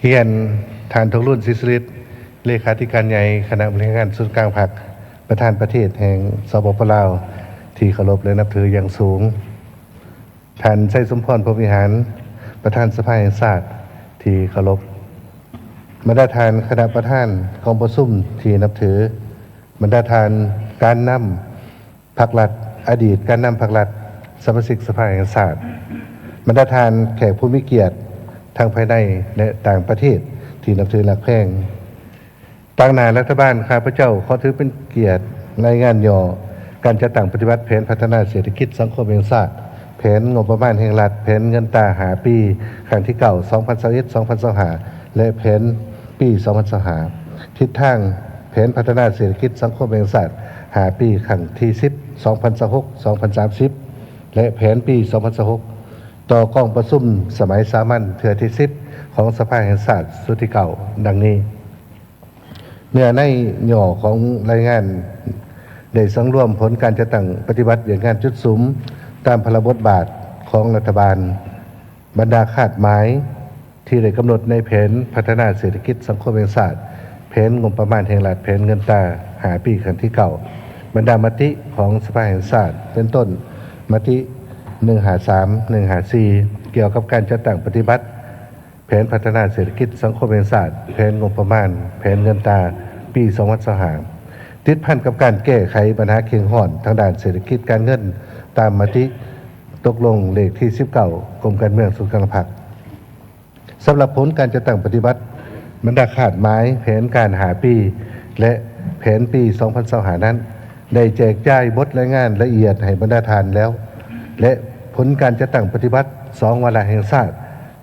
เฮียนทานทองรุ่นศิษริศเลขาธิการใหญ่คณะบริหารส่วนกลางพรรคประธานประเทศแห่งสปป.ลาวที่เคารพและนับถืออย่างสูงท่านไส้สมพรพรหมวิหารประธานสภาแห่งชาติที่เคารพบรรดาทานคณะประธานกองประชุมที่นับถือบรรดาทานการนำพรรครัฐอดีตการนำพรรครัฐสมาชิกสภาแห่งชาติบรรดาทานแขกผู้มีเกียรติทางภายในและต่างประเทศที่นับถือหลักแพงต่างหน้ารัฐบาลข้าพเจ้าขอถือเป็นเกียรติรายงานย่อการจัดตั้งปฏิบัติแผนพัฒนาเศรษฐกิจสังคมแห่งชาติแผนงบประมาณแห่งรัฐแผนเงินตราหาปีครั้งที่เก่า2021-2025และแผนปี2025ทิศทางแผนพัฒนาเศรษฐกิจสังคมแห่งชาติหาปีครั้งที่10 2026-2030และแผนปี2026ต่อกองประชุมสมัยสามัญเทื่อที่10ของสภาแห่งชาติสุดที่เก่าดังนี้เนื้อในย่อของรายงานได้สังรวมผลการจัดตั้งปฏิบัติอย่างงานจุดสุมตามพระบทบาทของรัฐบาลบรรดาคาดหมายที่ได้กำหนดในแผนพัฒนาเศรษฐกิจสังคมแห่งชาติแผนงบประมาณแห่งรัฐแผนเงินตราหาปีครั้งที่เก่าบรรดามติของสภาแห่งชาติเป็นต้นมติ153 154เกี่ยวกับการจัดตั้งปฏิบัติแผนพัฒนาเศรษฐกิจสังคมแห่งชาติแผนงบประมาณแผนเงินตราปี2025ติดพันกับการแก้ไขปัญหาเคียงห่อนทางด้านเศรษฐกิจการเงินตามมติตกลงเลขที่19กรมการเมืองสุขภาพสำหรับผลการจัดตั้งปฏิบัติบรรดาขาดหมายแผนการหาปีและแผนปี2025นั้นได้แจกจ่ายบทรายงานละเอียดให้บรรดาทานแล้วและผลการจัดตั้งปฏิบัติ2วาระแห่งชาติ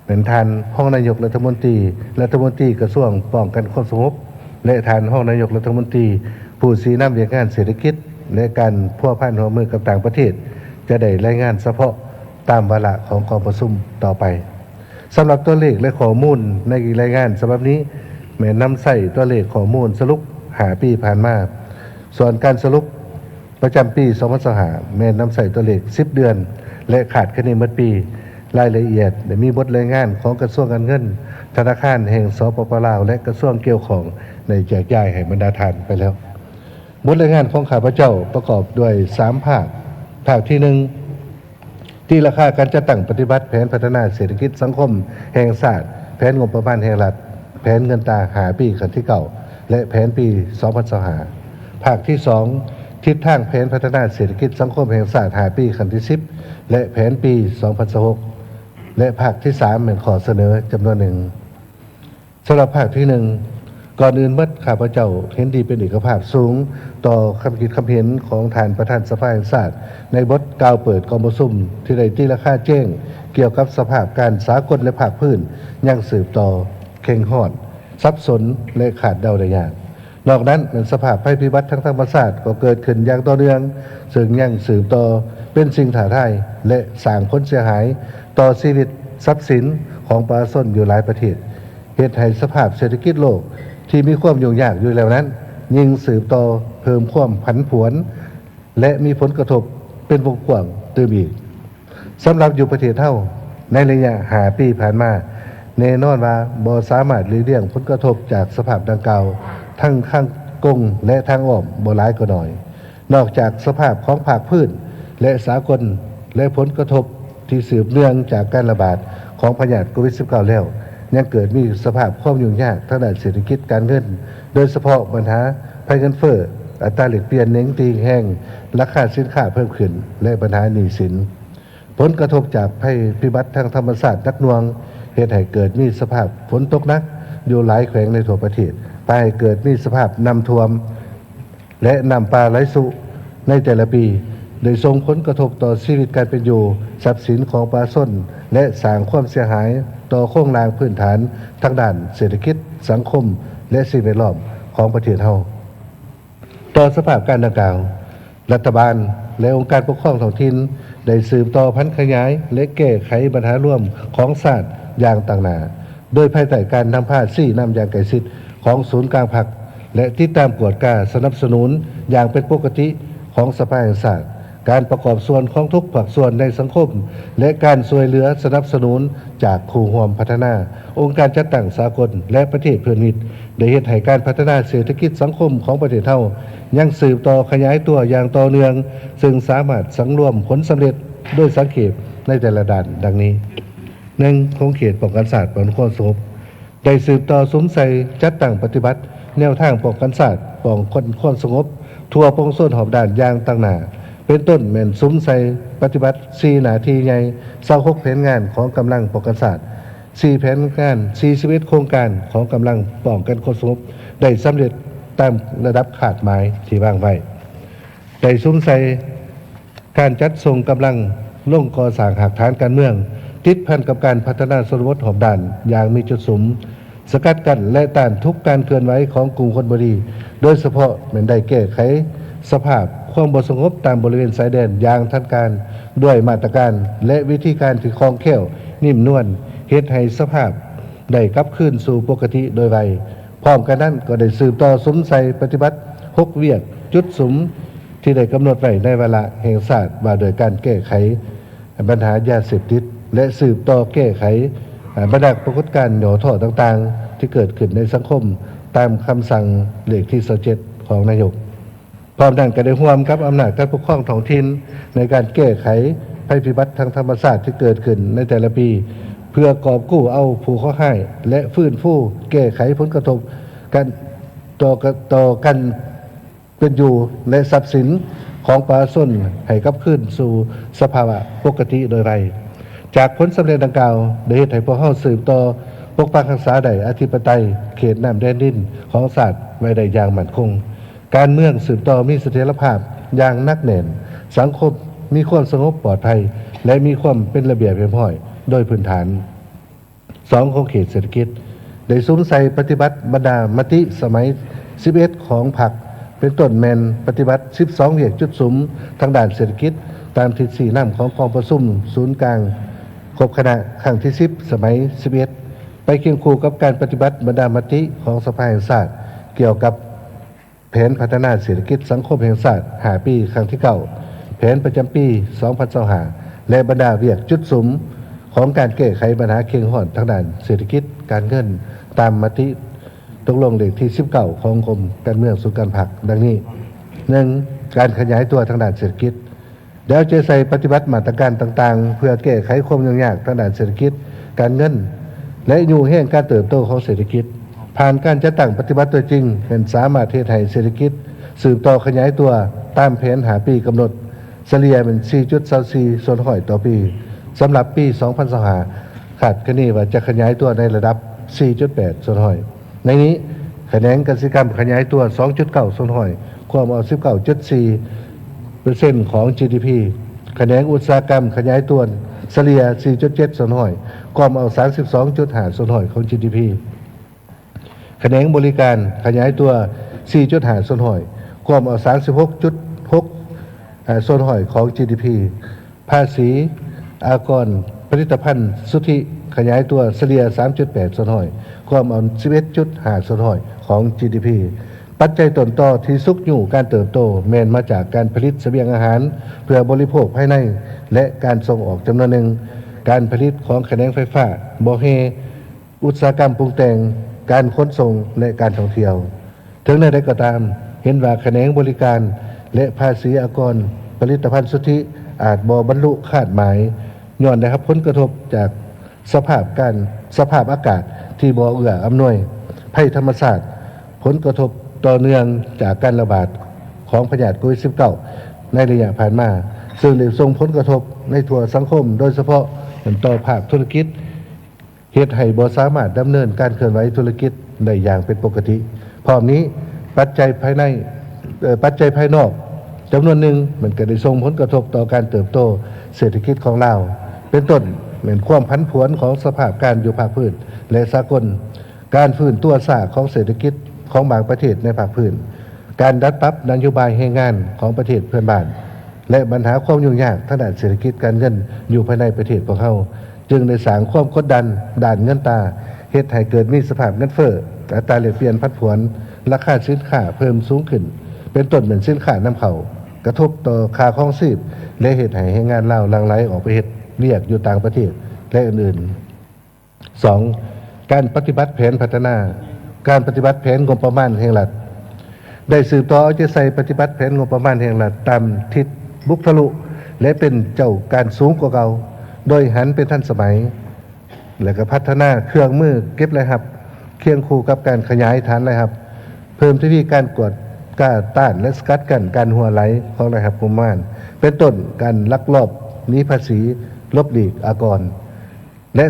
เป็นทานห้องนายกรัฐมนตรีกระทรวงป้องกันความสงบและทานห้องนายกรัฐมนตรีผู้ชี้นำเรื่องงานเศรษฐกิจและการพัวพันร่วมมือกับต่างประเทศจะได้รายงานเฉพาะตามวาระของกองประชุมต่อไปสำหรับตัวเลขและข้อมูลในรายงานฉบับนี้แม้นำใส่ตัวเลขข้อมูลสรุปหาปีผ่านมาส่วนการสรุปประจำปี2025แม้นำใส่ตัวเลข10เดือนและขาดคะแนนเมื่อปีรายละเอียดได้มีบทรายงานของกระทรวงการเงินธนาคารแห่งสปป.ลาวและกระทรวงเกี่ยวข้องในแจกจ่ายให้บรรดาทานไปแล้วบทรายงานของข้าพเจ้าประกอบด้วย3ภาคที่1ที่ราคาการจัดตั้งปฏิบัติแผนพัฒนาเศรษฐกิจสังคมแห่งชาติแผนงบประมาณแห่งรัฐแผนเงินตราหาปีครั้งที่เก่าและแผนปี2025ภาคที่2ทิศทางแผนพัฒนาเศรษฐกิจสังคมแห่งชาติหาปีครั้งที่10และแผนปี2026และภาคที่3เป็นข้อเสนอจำนวนหนึ่งสำหรับภาคที่1ก่อนอื่นเมื่อข้าพเจ้าเห็นดีเป็นเอกภาพสูงต่อคำคิดคำเห็นของท่านประธานสภาแห่งชาติในบทกล่าวเปิดกองประชุมที่ได้ตีราคาแจ้งเกี่ยวกับสภาพการสากลและภาคพื้นยังสืบต่อเข่งหอดซับซ้อนและขาดเดาได้ยากนอกนั้นสภาพภัยพิบัติทางธรรมชาติก็เกิดขึ้นอย่างต่อเนื่องซึ่งยังสืบต่อเป็นสิ่งท้าทายและสร้างผลเสียหายต่อชีวิตทรัพย์สินของประชาชนอยู่หลายประเทศเหตุให้สภาพเศรษฐกิจโลกที่มีความยุ่งยากอยู่แล้วนั้นยิ่งสืบต่อเพิ่มความผันผวนและมีผลกระทบเป็นวงกว้างตื้มอีกสำหรับอยู่ประเทศเท่าในระยะ5 ปีผ่านมาแน่นอนว่าบ่สามารถหลีกเลี่ยงผลกระทบจากสภาพดังกล่าวทั้งข้างกงและทางอ้อมบ่หลายก็น้อยนอกจากสภาพของภาคพื้นและสากลและผลกระทบที่สืบเนื่องจากการระบาดของพยาธิโควิด -19 แล้วยังเกิดมีสภาพความยุ่งยากทางด้านเศรษฐกิจการเงินโดยเฉพาะปัญหาภัยเงินเฟ้ออัตราแลกเปลี่ยนเน้นตีแห้งราคาสินค้าเพิ่มขึ้นและปัญหาหนี้สินผลกระทบจากภัยพิบัติทางธรรมชาตินักหน่วงเหตุให้เกิดมีสภาพฝนตกหนักอยู่หลายแขวงในทั่วประเทศไปเกิดมีสภาพน้ำท่วมและน้ำป่าไหลสุในแต่ละปีโดยส่งผลกระทบต่อชีวิตการเป็นอยู่ทรัพย์สินของประชาชนและสร้างความเสียหายต่อโครงสร้างพื้นฐานทางด้านเศรษฐกิจสังคมและสิ่งแวดล้อมของประเทศเฮาต่อสภาพการดังกล่าวรัฐบาลและองค์การปกครองท้องถิ่นได้สืบต่อพันขยายและแก้ไขปัญหาร่วมของชาติอย่างต่างหน้าโดยภายใต้การนำพาซี่นำอย่างใกล้ชิดของศูนย์กลางพรรคและติดตามกวดกล้าสนับสนุนอย่างเป็นปกติของสภาแห่งชาติ การประกอบส่วนของทุกภาคส่วนในสังคมและการช่วยเหลือสนับสนุนจากคู่ร่วมพัฒนาองค์การจัดตั้งสากลและประเทศเพื่อนมิตรได้เฮ็ดให้การพัฒนาเศรษฐกิจสังคมของประเทศเฮายังสืบต่อขยายตัวอย่างต่อเนื่องซึ่งสามารถสังรวมผลสำเร็จโดยสังเขปในแต่ละด้านดังนี้ 1. โครงเขตป้องกันศาสตร์ป้องกันความสงบได้สืบต่อสมใส่จัดตั้งปฏิบัติแนวทางป้องกันศาสตร์ป้องกันความสงบทั่วปวงชนหอบด่านอย่างต่างหน้าเป็นต้นแม่นสมใส่ปฏิบัติ4หน้าที่ใหญ่26แผนงานของกำลังป้องกันศาสตร์4แผนงาน41โครงการของกำลังป้องกันความสงบได้สำเร็จตามระดับขาดหมายที่วางไว้ได้สมใส่การจัดส่งกำลังลงก่อสร้างหากฐานการเมืองติดพันกับการพัฒนาชนบทหอบด่านอย่างมีจุดสมสกัดกั้นและต้านทุกการเคลื่อนไหวของกลุ่มคนบดีโดยเฉพาะแม้นได้แก้ไขสภาพความบ่สงบตามบริเวณชายแดนอย่างทันการด้วยมาตรการและวิธีการที่คล่องแคล่วนิ่มนวลเฮ็ดให้สภาพได้กลับคืนสู่ปกติโดยไวพร้อมกันนั้นก็ได้สืบต่อสมใส่ปฏิบัติ6เวียกจุดสมที่ได้กำหนดไว้ในวาระแห่งชาติว่าโดยการแก้ไขปัญหายาเสพติดและสืบต่อแก้ไขบรรดาปรากฏการณ์หย่อท่อต่างๆที่เกิดขึ้นในสังคมตามคำสั่งเลขที่27ของนายกพร้อมดังก็ได้ร่วมกับอำนาจการปกครองท้องถิ่นในการแก้ไขภัยพิบัติทางธรรมชาติที่เกิดขึ้นในแต่ละปีเพื่อกอบกู้เอาผู้ข้อให้และฟื้นฟูแก้ไขผลกระทบกันต่อกันเป็นอยู่และทรัพย์สินของประชาชนให้กลับคืนสู่สภาวะปกติโดยไวจากผลสำเร็จดังกล่าวได้เฮ็ดให้พวกเฮาสืบต่อปกปักรักษาได้อธิปไตยเขตน้ำแดนดินของชาติไว้ได้อย่างมั่นคงการเมืองสืบต่อมีเสถียรภาพอย่างหนักแน่นสังคมมีความสงบปลอดภัยและมีความเป็นระเบียบเรียบร้อยโดยพื้นฐาน2ของเขตเศรษฐกิจได้ซุ้มใส่ปฏิบัติบรรดามติสมัย11ของพรรคเป็นต้นแมนปฏิบัติ12เหตุจุดสุมทางด้านเศรษฐกิจตามทิศ4น้ำของกองประชุมศูนย์กลางครบคณะครั้งที่10สมัย11ไปเคียงคู่กับการปฏิบัติบรรดามติของสภาแห่งชาติเกี่ยวกับแผนพัฒนาเศรษฐกิจสังคมแห่งชาติ5ปีครั้งที่9แผนประจำปี2025และบรรดาเวียกจุดสุมของการแก้ไขปัญหาเคียงห่อนทางด้านเศรษฐกิจการเงินตามมติตกลงเลขที่19ของกรมการเมืองสุการผักดังนี้ 1. การขยายตัวทางด้านเศรษฐกิจเดี๋ยวจะใส่ปฏิบัติมาตรการต่างๆเพื่อแก้ไขความยุ่งยากทางด้านเศรษฐกิจการเงินและอยู่แห่งการเติบโตของเศรษฐกิจผ่านการจัดตั้งปฏิบัติตัวจริงเป็นสามารถเทศให้เศรษฐกิจสืบต่อขยายตัวตามแผนหาปีกำหนดเฉลี่ยเป็น 4.24 ส่วนห้อยต่อปีสำหรับปี 2025 คาดคะเนว่าจะขยายตัวในระดับ 4.8 ส่วนห้อยในนี้คะแนนกสิกรรมขยายตัว 2.9 ส่วนห้อยความเอา 19.4% ของ GDP คะแนนอุตสาหกรรมขยายตัวเฉลี่ย 4.7 ส่วนห้อยความเอา 32.5 ส่วนห้อยของ GDP คะแนนบริการขยายตัว 4.5 ส่วนห้อยความเอา 36.6 ส่วนห้อยของ GDP ภาษีอากรผลิตภัณฑ์สุทธิขยายตัวเฉลี่ย 3.8 ส่วนห้อยความเอา 11.5 ส่วนห้อยของ GDP ปัจจัยต้นต่อที่ซุกอยู่การเติบโตแม้นมาจากการผลิตเสบียงอาหารเพื่อบริโภคภายในและการส่งออกจำนวนหนึ่งการผลิตของแขนงไฟฟ้าบ่อเฮอุตสาหกรรมปรุงแต่งการขนส่งและการท่องเที่ยวถึงในใดก็ตามเห็นว่าแขนงบริการและภาษีอากรผลิตภัณฑ์สุทธิอาจบ่บรรลุคาดหมายย้อนได้รับผลกระทบจากสภาพอากาศที่บ่เอื้ออำนวยภัยธรรมชาติผลกระทบต่อเนื่องจากการระบาดของพยาธิโควิด -19 ในระยะผ่านมาซึ่งได้ส่งผลกระทบในทั่วสังคมโดยเฉพาะต่อภาคธุรกิจเฮ็ดให้บ่สามารถดำเนินการเคลื่อนไหวธุรกิจได้อย่างเป็นปกติพร้อมนี้ปัจจัยภายนอกจำนวนหนึ่งมันก็ได้ส่งผลกระทบต่อการเติบโตเศรษฐกิจของเราเป็นต้นเหมือนความผันผวนของสภาพการอยู่ภาคพื้นและสากลการฟื้นตัวช้าของเศรษฐกิจของบางประเทศในภาคพื้นการดัดปรับนโยบายแรงงานของประเทศเพื่อนบ้านและปัญหาความยุ่งยากทางด้านเศรษฐกิจการเงินอยู่ภายในประเทศของเราจึงได้สร้างความกดดันด้านเงินตราเฮ็ดให้เกิดมีสภาพเงินเฟ้ออัตราแลกเปลี่ยนผันผวนราคาสินค้าเพิ่มสูงขึ้นเป็นต้นเหมือนสินค้านำเข้าเก กระทบต่อค่าครองชีพและเหตุให้แรงงานลาวหลั่งไหลออกไปเฮ็ดเวียกอยู่ต่างประเทศและอื่นๆ 2. การปฏิบัติแผนพัฒนาการปฏิบัติแผนงบประมาณแห่งรัฐได้สืบต่อเอาใจใส่ปฏิบัติแผนงบประมาณแห่งรัฐตามทิศบุคลุและเป็นเจ้าการสูงกว่าเก่าโดยหันเป็นทันสมัยและก็พัฒนาเครื่องมือเก็บรายรับเคียงคู่กับการขยายฐานรายรับเพิ่มที่การกวดกล้าต้านและสกัดกั้นการหัวไหลของรายรับงบประมาณเป็นต้นการลักลอบหนีภาษีลบหลีกอากรและ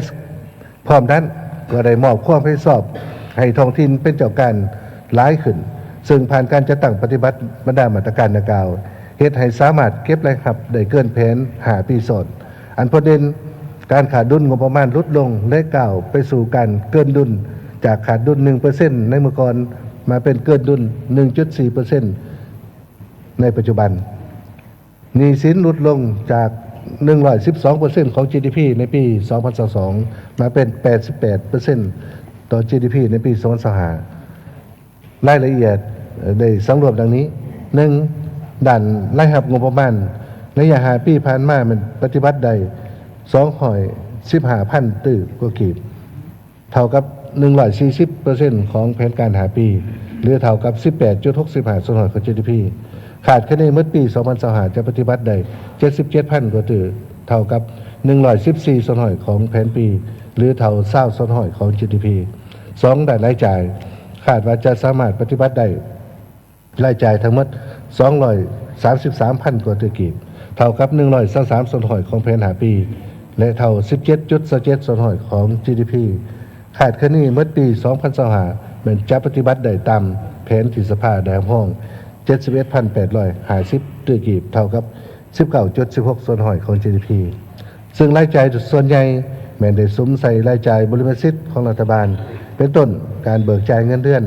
พร้อมนั้นก็ได้มอบความรับผิดชอบให้ท้องถิ่นเป็นเจ้าการหลายขึ้นซึ่งผ่านการจัดตั้งปฏิบัติบรรดามาตรการดังกล่าวเฮ็ดให้สามารถเก็บรายรับได้เกินแผน5 ปีซ้อนอันประเด็นการขาดดุลงบประมาณลดลงและก้าวไปสู่การเกินดุลจากขาดดุล 1% ในเมื่อก่อนมาเป็นเกินดุล 1.4% ในปัจจุบันหนี้สินลดลงจาก 112% ของ GDP ในปี 2022 มาเป็น 88% ต่อ GDP ในปี 2025 รายละเอียดได้สำรวจดังนี้ 1. ด้านรายรับงบประมาณระยะ5 ปีผ่านมามันปฏิบัติได้215,000 ตื้อกว่ากีบเท่ากับ 140% ของแผนการ5 ปีหรือเท่ากับ 18.65% ของ GDP ขาดคะแนนเมื่อปี 2025 จะปฏิบัติได้ 77,000 กว่าตื้อเท่ากับ 114% ของแผนปีหรือเท่า20% ของ GDP 2. ด้านรายจ่ายคาดว่าจะสามารถปฏิบัติได้รายจ่ายทั้งหมด 233,000 กว่าตื้อกีบเท่ากับ123% ของแผน5 ปีและเท่า 17.27% ของ GDP ขาดคะแนนเมื่อปี 2025 เหมือนจะปฏิบัติได้ตามแผนที่สภาได้ห้อง 71,850 ตื้อกีบเท่ากับ 19.16% ของ GDP ซึ่งรายจ่ายส่วนใหญ่แม้ได้สุมใส่รายจ่ายบริษัทสิทธิ์ของรัฐบาลเป็นต้นการเบิกจ่ายเงินเดือน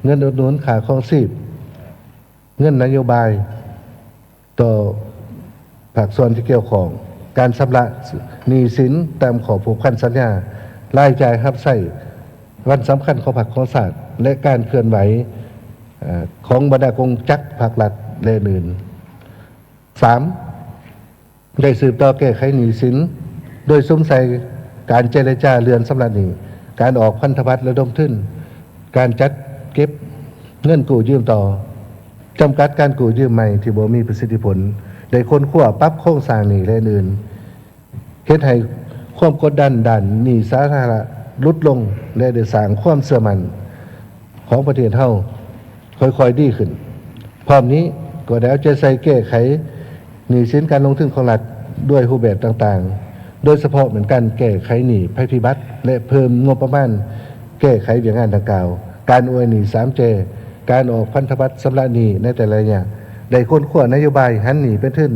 เงินอุดหนุนค่าครองชีพเงินนโยบายต่อภาคส่วนที่เกี่ยวข้องการชำระหนี้สินตามข้อผูกพันสัญญารายจ่ายรับใช้วันสำคัญของภาคของชาติและการเคลื่อนไหวของบรรดากงจักรภาครัฐและอื่น 3. ได้สืบต่อแก้ไขหนี้สินโดยสมใส่การเจรจาเรือนสำหรับหนี้การออกพันธบัตรระดมทุนการจัดเก็บเงินกู้ยืมต่อจำกัดการกู้ยืมใหม่ที่บ่มีประสิทธิผลได้ค้นคว้าปรับโครงสร้างหนี้และอื่นเฮ็ดให้ความกดดันด้านหนี้สาธารณะลดลงและได้สร้างความเชื่อมั่นของประเทศเฮาค่อยๆดีขึ้นพร้อมนี้ก็ได้เอาใจใส่แก้ไขหนี้สินการลงทุนของรัฐด้วยรูปแบบต่างๆโดยเฉพาะเหมือนกันแก้ไขหนี้ภัยพิบัติและเพิ่มงบประมาณแก้ไขเรื่องงานดังกล่าวการอวยหนี้ 3J การออกพันธบัตรชำระหนี้ในแต่ละอย่างได้ค้นคว้านโยบายหันหนี้เป็นทุน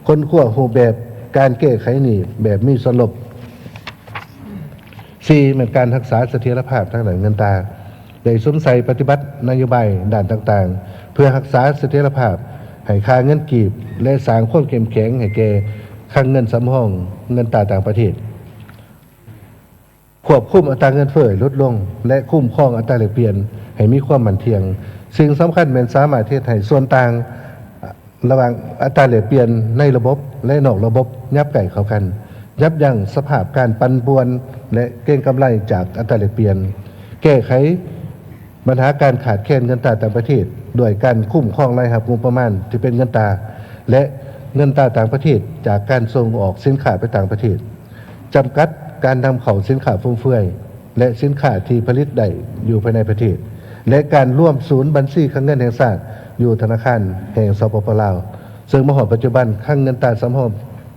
ค้นคว้ารูปแบบการแก้ไขหนี้แบบมีส่วนลด 4. เหมือนการรักษาเสถียรภาพทางด้านเงินตราได้สมใส่ปฏิบัตินโยบายด้านต่างๆเพื่อรักษาเสถียรภาพให้ค่าเงินกีบและสร้างความเข้มแข็งให้แก่คลังเงินสำรองเงินตราต่างประเทศควบคุมอัตราเงินเฟ้อลดลงและคุ้มครองอัตราแลกเปลี่ยนให้มีความมั่นเที่ยงสิ่งสำคัญเป็นสามารถเฮ็ดให้ส่วนต่างระหว่างอัตราแลกเปลี่ยนในระบบและนอกระบบยับไก่เข้ากันยับยั้งสภาพการปั่นป่วนและเก็งกำไรจากอัตราแลกเปลี่ยนแก้ไขปัญหาการขาดแคลนเงินตราต่างประเทศด้วยการคุ้มครองรายรับงบประมาณที่เป็นเงินตราและเงินตราต่างประเทศจากการส่งออกสินค้าไปต่างประเทศจำกัดการนำเข้าสินค้าฟุ่มเฟือยและสินค้าที่ผลิตได้อยู่ภายในประเทศและการร่วมศูนย์บัญชีคลังเงินแห่งชาติอยู่ธนาคารแห่งสปป.ลาวซึ่งมหปัจจุบันคลังเงินตราสำรอง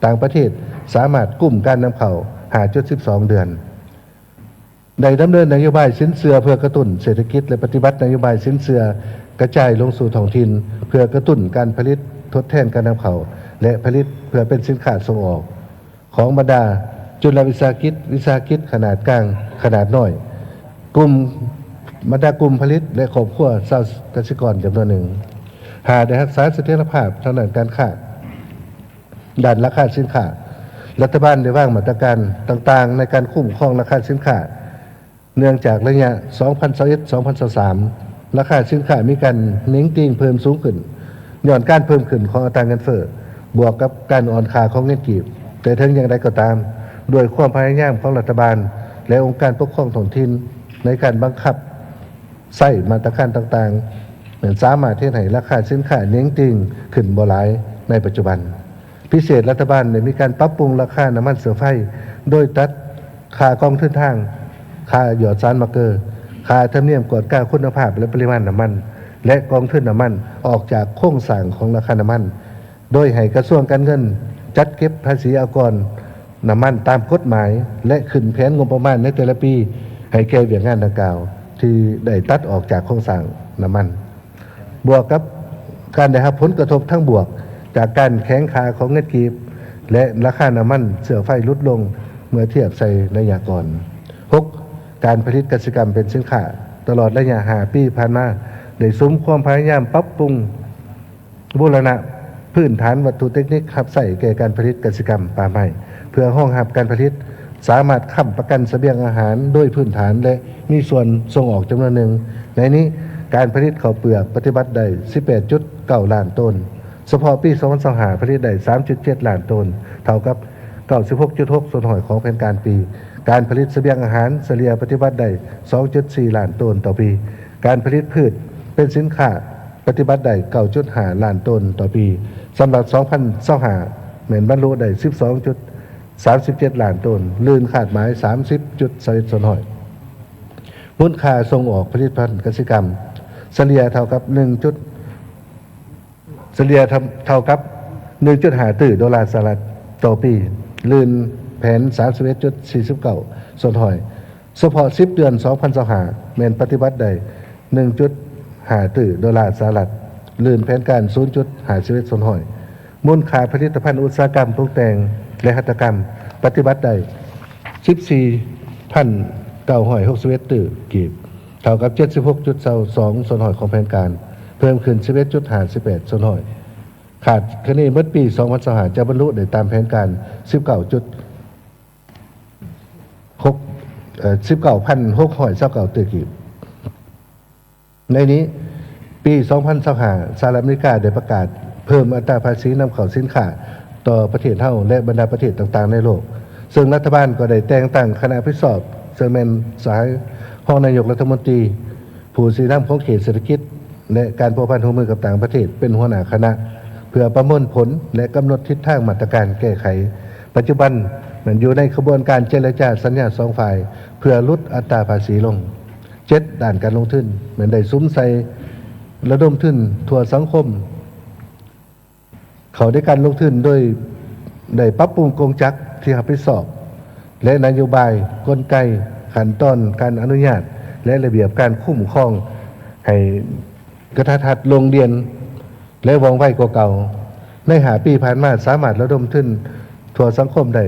ต่างประเทศสามารถกุมการนำเข้า 5.12 เดือนได้ดำเนินนโยบายสินเชื่อเพื่อกระตุ้นเศรษฐกิจและปฏิบัตินโยบายสินเชื่อกระจายลงสู่ท้องถิ่นเพื่อกระตุ้นการผลิตทดแทนการนำเข้าและผลิตเพื่อเป็นสินค้าส่งออกของบรรดาจุลวิสาหกิจขนาดกลางขนาดน้อยกลุ่มบรรดากลุ่มผลิตและครอบครัวชาวเกษตรกรจำนวนหนึ่งหากได้รักษาเสถียรภาพทางด้านการค้าด้านราคาสินค้ารัฐบาลได้วางมาตรการต่างๆในการคุ้มครองราคาสินค้าเนื่องจากระยะ 2021-2023 ราคาสินค้ามีการเน้นติ่งเพิ่มสูงขึ้น ย้อนการเพิ่มขึ้นของอัตราเงินเฟ้อบวกกับการอ่อนค่าของเงินกีบแต่ถึงอย่างไรก็ตามด้วยความพยายามของรัฐบาลและองค์การปกครองท้องถิ่นในการบังคับใส่มาตรการต่างๆเหมือนสามารถที่ให้ราคาสินค้าเน้งติงขึ้นบ่หลายในปัจจุบันพิเศษรัฐบาลได้มีการปรับปรุงราคาน้ำมันเสือไฟโดยตัดค่ากองทุนทางค่าหยอดสารมาร์เกอร์ค่าธรรมเนียมกวดกาคุณภาพและปริมาณน้ำมันและกองทุนน้ำมันออกจากโครงสร้างของราคาน้ำมันโดยให้กระทรวงการเงินจัดเก็บภาษีอากรน้ำมันตามกฎหมายและขึ้นแผนงบประมาณในแต่ละปีให้แก่เวียงงานดังกล่าวที่ได้ตัดออกจากโครงสร้างน้ำมันบวกกับการได้รับผลกระทบทั้งบวกจากการแข็งค่าของเงินกีบและราคาน้ำมันเสือไฟลดลงเมื่อเทียบใส่ระยะก่อน 6. การผลิตกสิกรรมเป็นสินค้าตลอดระยะ5 ปีผ่านมาได้สมความพยายามปรับปรุงบูรณะพื้นฐานวัตถุเทคนิคขับใส่แก่การผลิตกสิกรรมป่าไม้เพื่อห้องรับการผลิตสามารถค้ำประกันเสบียงอาหารโดยพื้นฐานและมีส่วนส่งออกจำนวนหนึ่งในนี้การผลิตข้าวเปลือกปฏิบัติได้ 18.9 ล้านต้นเฉพาะปี2025ผลิตได้ 3.7 ล้านต้นเท่ากับ 96.6 ส่วนหอยของแผนการปีการผลิตเสบียงอาหารเฉลี่ยปฏิบัติได้ 2.4 ล้านต้นต่อปีการผลิตพืชเป็นสินค้าปฏิบัติได้ 9.5 ล้านต้นต่อปีสำหรับ2025แม่นบรรลุได้37 ล้านต้นลื่นขาดหมาย 30.21 ส่วนหอยมูลค่าส่งออกผลิตภัณฑ์กสิกรรมเฉลี่ยเท่ากับ 1.5 ตื้อดอลลาร์สหรัฐต่อปีลื่นแผน 31.49 ส่วนหอยเฉพาะ10 เดือน2025แม่นปฏิบัติได้ 1.5 ตื้อดอลลาร์สหรัฐลื่นแผนการ 0.51 ส่วนหอยมูลค่าผลิตภัณฑ์อุตสาหกรรมปรุงแต่งและหัตถกรรมปฏิบัติได้ 14,961 ตื้อกีบเท่ากับ 76.22 ส่วนหอยของแผนการเพิ่มขึ้น 11.58 ส่วนหอยขาดคะแนนเมื่อปี2025จะบรรลุได้ตามแผนการ 19,629 ตื้อกีบในนี้ปี2025สหรัฐอเมริกาได้ประกาศเพิ่มอัตราภาษีนำเข้าสินค้าต่อประเทศเท่าและบรรดาประเทศต่างๆในโลกซึ่งรัฐบาลก็ได้แต่งตั้งคณะพิสอบซึ่งเป็นสายห้องนายกรัฐมนตรีผู้สีน้ำของเขตเศรษฐกิจและการพัวพันร่วมมือกับต่างประเทศเป็นหัวหน้าคณะเพื่อประเมินผลและกำหนดทิศทางมาตรการแก้ไขปัจจุบันมันอยู่ในขบวนการเจรจาสัญญา2 ฝ่ายเพื่อลดอัตราภาษีลง7ด้านการลงทุนเหมือนได้ซุ้มใส่ระดมทุนทั่วสังคมเขาได้การลงทุนโดยได้ปรับปรุงกงจักรที่รับผิดชอบและนโยบายกลไกขั้นตอนการอนุญาตและระเบียบการคุ้มครองให้กระทัดลงเรียนและว่องไวกว่าเก่าใน5 ปีผ่านมาสามารถระดมทุนทั่วสังคมได้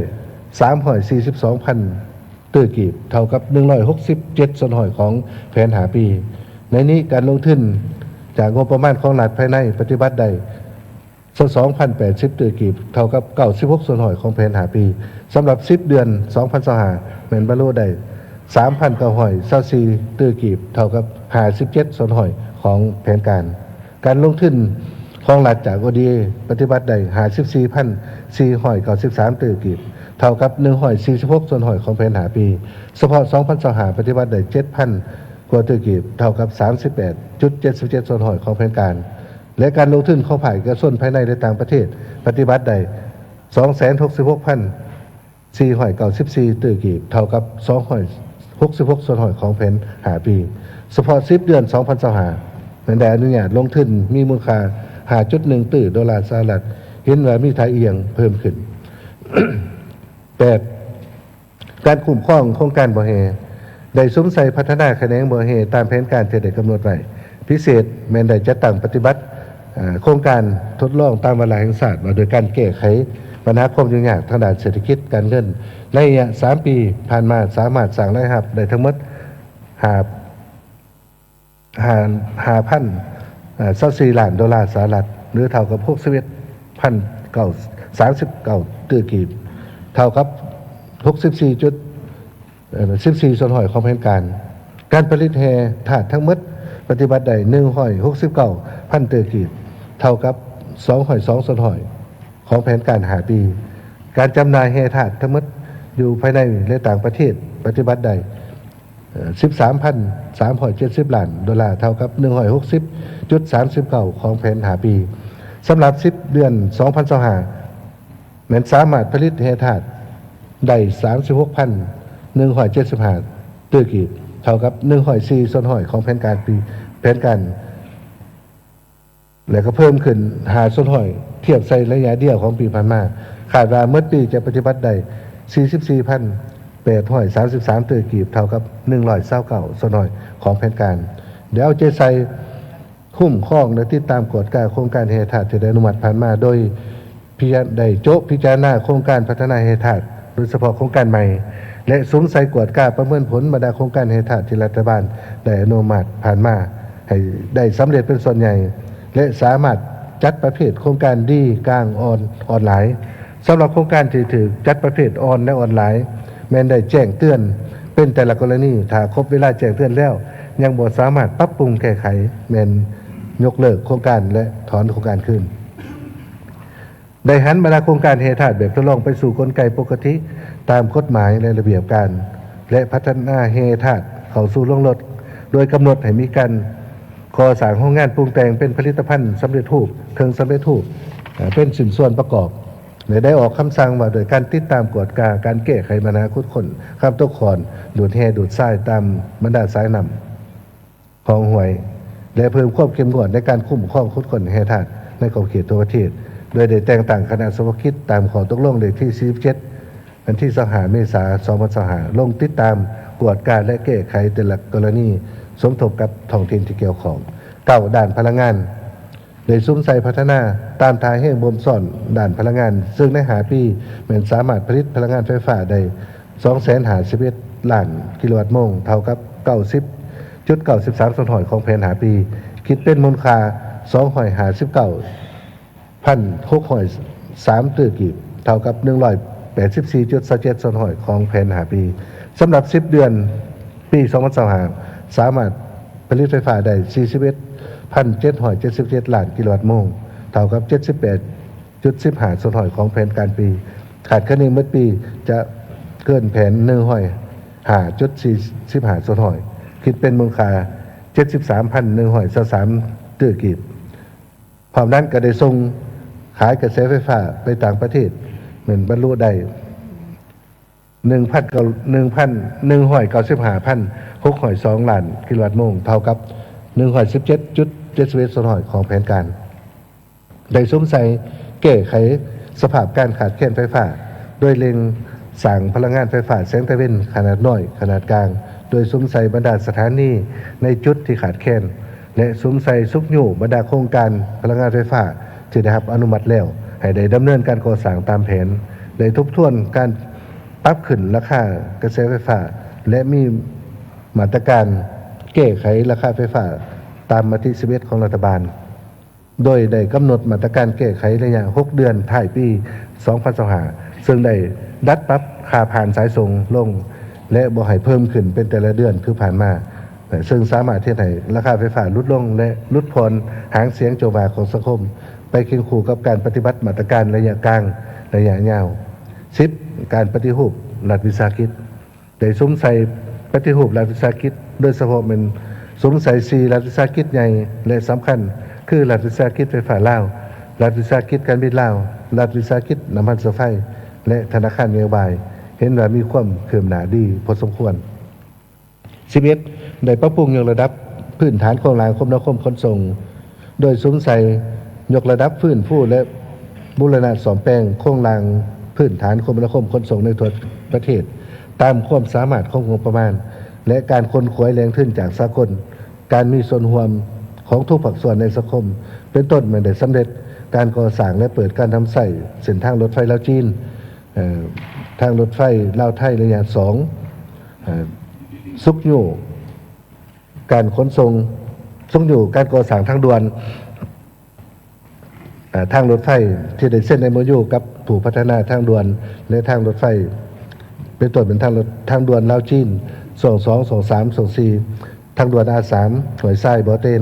342,000 ตื้อกีบเท่ากับ167 ส่วนหอยของแผน5 ปีในนี้การลงทุนจากงบประมาณของรัฐภายในปฏิบัติได้ 2,080 ตื้อกีบเท่ากับ96 ส่วนหอยของแผน5 ปีสำหรับ10 เดือน2025แม่นบรรลุได้ 3,924 ตื้อกีบเท่ากับ57 ส่วนหอยของแผนการลงทุนของรัฐจาก ODA ปฏิบัติได้ 54,493 ตื้อกีบเท่ากับ146 ส่วนหอยของแผน5 ปีเฉพาะ2025ปฏิบัติได้ 7,000 กว่าตื้อกีบเท่ากับ 38.77 ส่วนหอยของแผนการและการลงทุนของฝ่ายกระทรวงภายในและต่างประเทศปฏิบัติได้ 266,494 ตื้อกีบเท่ากับ266 ส่วนหอยของแผน5 ปีเฉพาะ10 เดือน2025เป็นได้อนุญาตลงทุนมีมูลค่า 5.1 ตื้อดอลลาร์สหรัฐเห็นว่ามีท่าเอียงเพิ่มขึ้น 8. การคุ้มครองโครงการบ่อแห่ได้สมใส่พัฒนาแขนงบ่อแห่ตามแผนการที่ได้กำหนดไว้พิเศษแม้นได้จัดตั้งปฏิบัติโครงการทดลองตามเวลาแห่งศาสตร์มาโดยการแก้ไขปัญหาความยุ่งยากทางด้านเศรษฐกิจการเงินในระยะ3 ปีผ่านมาสามารถสร้างรายรับได้ทั้งหมด5,024 ล้านดอลลาร์สหรัฐหรือเท่ากับ61,939 ตื้อกีบเท่ากับ 14 ส่วนหอยของแผนการผลิตแห่ถาดทั้งหมดปฏิบัติได้169,000 ตื้อกีบ เท่ากับ2.2 ส่วนหอยของแผนการหาปีการจำหน่ายแห่ธาตุทั้งหมดอยู่ภายในและต่างประเทศปฏิบัติได้13,370 ล้านดอลลาร์เท่ากับ160.39ของแผนหาปีสำหรับ10เดือน2025แม้นสามารถผลิตแห่ธาตุได้36,175 ตื้อกีบเท่ากับ104 ส่วนหอยของแผนการปีแผนการและก็เพิ่มขึ้น5 ส่วนหอยเทียบใส่ระยะเดียวของปีผ่านมาคาดว่าเมื่อปีจะปฏิบัติได้44,833 ตื้อกีบเท่ากับ129 ส่วนหอยของแผนการเดี๋ยวเอาใจใส่คุ้มครองและติดตามกฎการโครงการแห่ธาตุที่ได้อนุมัติผ่านมาโดยได้โจ๊กพิจารณาโครงการพัฒนาแห่ธาตุโดยเฉพาะโครงการใหม่และสมใส่กวดกาประเมินผลบรรดาโครงการแห่ธาตุที่รัฐบาลได้อนุมัติผ่านมาให้ได้สำเร็จเป็นส่วนใหญ่และสามารถจัดประเภทโครงการดีกลางออนไลน์สำหรับโครงการที่ถือจัดประเภทออนและออนไลน์แม้นได้แจ้งเตือนเป็นแต่ละกรณีถ้าครบเวลาแจ้งเตือนแล้วยังบ่สามารถปรับปรุงแก้ไขแม้นยกเลิกโครงการและถอนโครงการคืนได้หันบรรดาโครงการแห่ธาตุแบบทดลองไปสู่กลไกปกติตามกฎหมายและระเบียบการและพัฒนาแห่ธาตุเข้าสู่โรงรถโดยกำหนดให้มีการก่อสร้างโรงงานปรุงแต่งเป็นผลิตภัณฑ์สำเร็จรูปเครื่องสำเร็จรูปเป็นสินส่วนประกอบและได้ออกคำสั่งว่าโดยการติดตามกฎการแก้ไขปัญหาคุดคนข้ามตกขอนดูดแห่ดูดทรายตามบรรดาสายนำของห้วยและเพิ่มความเข้มงวดในการคุ้มครองคุดคนแห่ธาตุในขอบเขตทั่วประเทศโดยได้แต่งตั้งคณะสมคิดตามข้อตกลงเลขที่47วันที่25 เมษายน 2565ลงติดตามกวดการและแก้ไขแต่ละกรณีสมทบกับท้องถิ่นที่เกี่ยวข้อง9ด้านพลังงานได้ซุ้มใส่พัฒนาตามทายให้บ่มซ่อนด้านพลังงานซึ่งในหาปีแม้นสามารถผลิตพลังงานไฟฟ้าได้251 ล้านกิโลวัตต์โมงเท่ากับ90.93 ส่วนหอยของแผนหาปีคิดเป็นมูลค่า259,603 ตื้อกีบเท่ากับ184.27 ส่วนหอยของแผนหาปีสำหรับ10เดือนปี2025สามารถผลิตไฟฟ้าได้41,777 ล้านกิโลวัตต์โมงเท่ากับ 78.15 ส่วนหอยของแผนการปีขาดคะแนนเมื่อปีจะเกินแผน105.45 ส่วนหอยคิดเป็นมูลค่า 73,123 ตื้อกีบพร้อมนั้นก็ได้ส่งขายกระแสไฟฟ้าไปต่างประเทศเหมือนบรรลุได้195,602 ล้านกิโลวัตต์โมงเท่ากับ117.71 ส่วนหอยของแผนการได้สมใส่แก้ไขสภาพการขาดแคลนไฟฟ้าโดยเล็งสร้างพลังงานไฟฟ้าแสงตะเวนขนาดน้อยขนาดกลางโดยสมใส่บรรดาสถานีในจุดที่ขาดแคลนและสมใส่ซุกยู่บรรดาโครงการพลังงานไฟฟ้าที่ได้รับอนุมัติแล้วให้ได้ดำเนินการก่อสร้างตามแผนได้ทบทวนการปรับขึ้นราคากระแสไฟฟ้าและมีมาตรการแก้ไขราคาไฟฟ้าตามมติ11ของรัฐบาลโดยได้กำหนดมาตรการแก้ไขระยะ6เดือนท้ายปี2025ซึ่งได้ดัดปรับค่าผ่านสายส่งลงและบ่ให้เพิ่มขึ้นเป็นแต่ละเดือนคือผ่านมาซึ่งสามารถเทียบให้ราคาไฟฟ้าลดลงและลดผ่อนหางเสียงโจมตีของสังคมไปเคียงคู่กับการปฏิบัติมาตรการระยะกลางระยะยาว10การปฏิรูปรัฐวิสาหกิจได้สมใส่ปฏิรูปรัฐวิสาหกิจโดยเฉพาะเป็นสมใส่4รัฐวิสาหกิจใหญ่และสำคัญคือรัฐวิสาหกิจไฟฟ้าลาวรัฐวิสาหกิจการบินลาวรัฐวิสาหกิจน้ำมันไฟและธนาคารนโยบายเห็นว่ามีความคืบหน้าดีพอสมควร11ได้ปรับปรุงยกระดับพื้นฐานโครงสร้างคมนาคมขนส่งโดยสมใส่ยกระดับฟื้นฟูและบูรณะซ่อมแปลงโครงสร้างพื้นฐานคมนาคมขนส่งในทั่วประเทศตามความสามารถของงบประมาณและการค้นคว้าแรงขึ้นจากสากลการมีส่วนร่วมของทุกภาคส่วนในสังคมเป็นต้นมันได้สำเร็จการก่อสร้างและเปิดการทำใส่เส้นทางรถไฟลาวจีนทางรถไฟลาวไทยระยะ2ซุกยู่การขนส่งซุกยู่การก่อสร้างทางด่วนทางรถไฟที่ได้เส้นในโมยูกับผู้พัฒนาทางด่วนและทางรถไฟเป็นต้นเป็นทางด่วนลาวจีน22 23 24ทางด่วน A3 หวยทรายบ่อเตน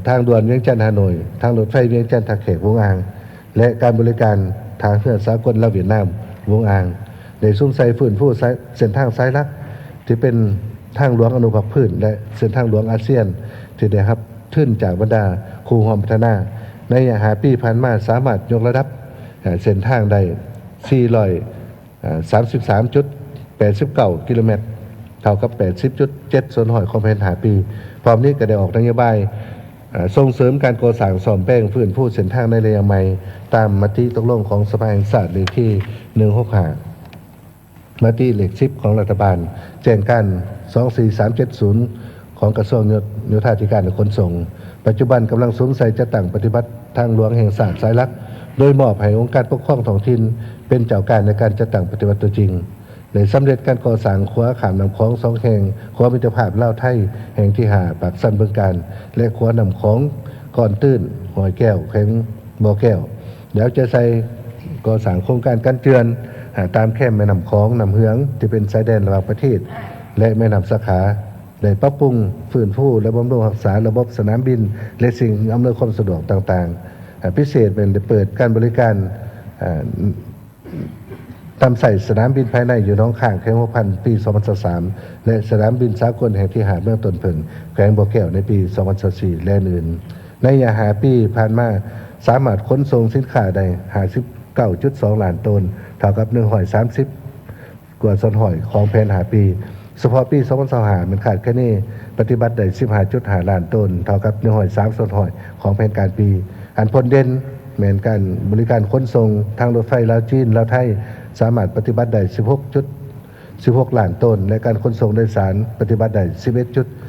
ทางด่วนเวียงจันทร์ฮานอยทางรถไฟเวียงจันทร์ท่าแขกวงอ่างและการบริการทางเรือสากลลาวเวียดนามวงอ่างในซุ้มไซฟื้นฟูเส้นทางสายหลักที่เป็นทางหลวงอนุภาคพื้นและเส้นทางหลวงอาเซียนที่ได้รับทุนจากบรรดาครูหอมพัฒนาในปีผ่านมาสามารถยกระดับเส้นทางได้433.89 กิโลเมตรเท่ากับ 80.7 ส่วนหอยของแผน5 ปีพร้อมนี้ก็ได้ออกนโยบายส่งเสริมการก่อสร้างซ่อมแปลงฟื้นฟูเส้นทางในระยะใหม่ตามมติตกลงของสภาแห่งชาติเลขที่165มติเลข10ของรัฐบาลแจ้งการ24370ของกระทรวงโยธาธิการและขนส่งปัจจุบันกำลังสวมใส่จัดตั้งปฏิบัติทางหลวงแห่งชาติสายหลักโดยมอบให้องค์การปกครองท้องถิ่นเป็นเจ้าการในการจัดตั้งปฏิบัติตัวจริงได้สำเร็จการก่อสร้างขัวขามน้ำคลอง2 แห่งขัวมิตรภาพลาวไทยแห่งที่5ปากสันบึงกาฬและขัวน้ำคลองก่อนตื้นหอยแก้วแข็งบ่อแก้วเดี๋ยวจะใส่ก่อสร้างโครงการกันเตือนตามแคมแม่น้ำคลองน้ำเหืองที่เป็นชายแดนระหว่างประเทศและแม่น้ำสาขาได้ปรับปรุงฟื้นฟูและบำรุงรักษาระบบสนามบินและสิ่งอำนวยความสะดวกต่างๆพิเศษเป็นได้เปิดการบริการตามใส่สนามบินภายในอยู่น้องข้างแขวงหัวพันปี 2023 และสนามบินสากลแห่งที่5เมืองต้นเพิ่นแขวงบ่อแก้วในปี 2024 และอื่นในปีผ่านมาสามารถขนส่งสินค้าได้ 59.2 ล้านตนเท่ากับ130 กว่าส่วนหอยของแผน5 ปีเฉพาะปี 2025มันขาดแค่นี้ปฏิบัติได้ 15.5 ล้านตนเท่ากับ103 ส่วนหอยของแผนการปีอันพ้นเด่นแม้นการบริการขนส่งทางรถไฟลาวจีนลาวไทยสามารถปฏิบัติได้ 16 ล้านตนและการขนส่งโดยสารปฏิบัติได้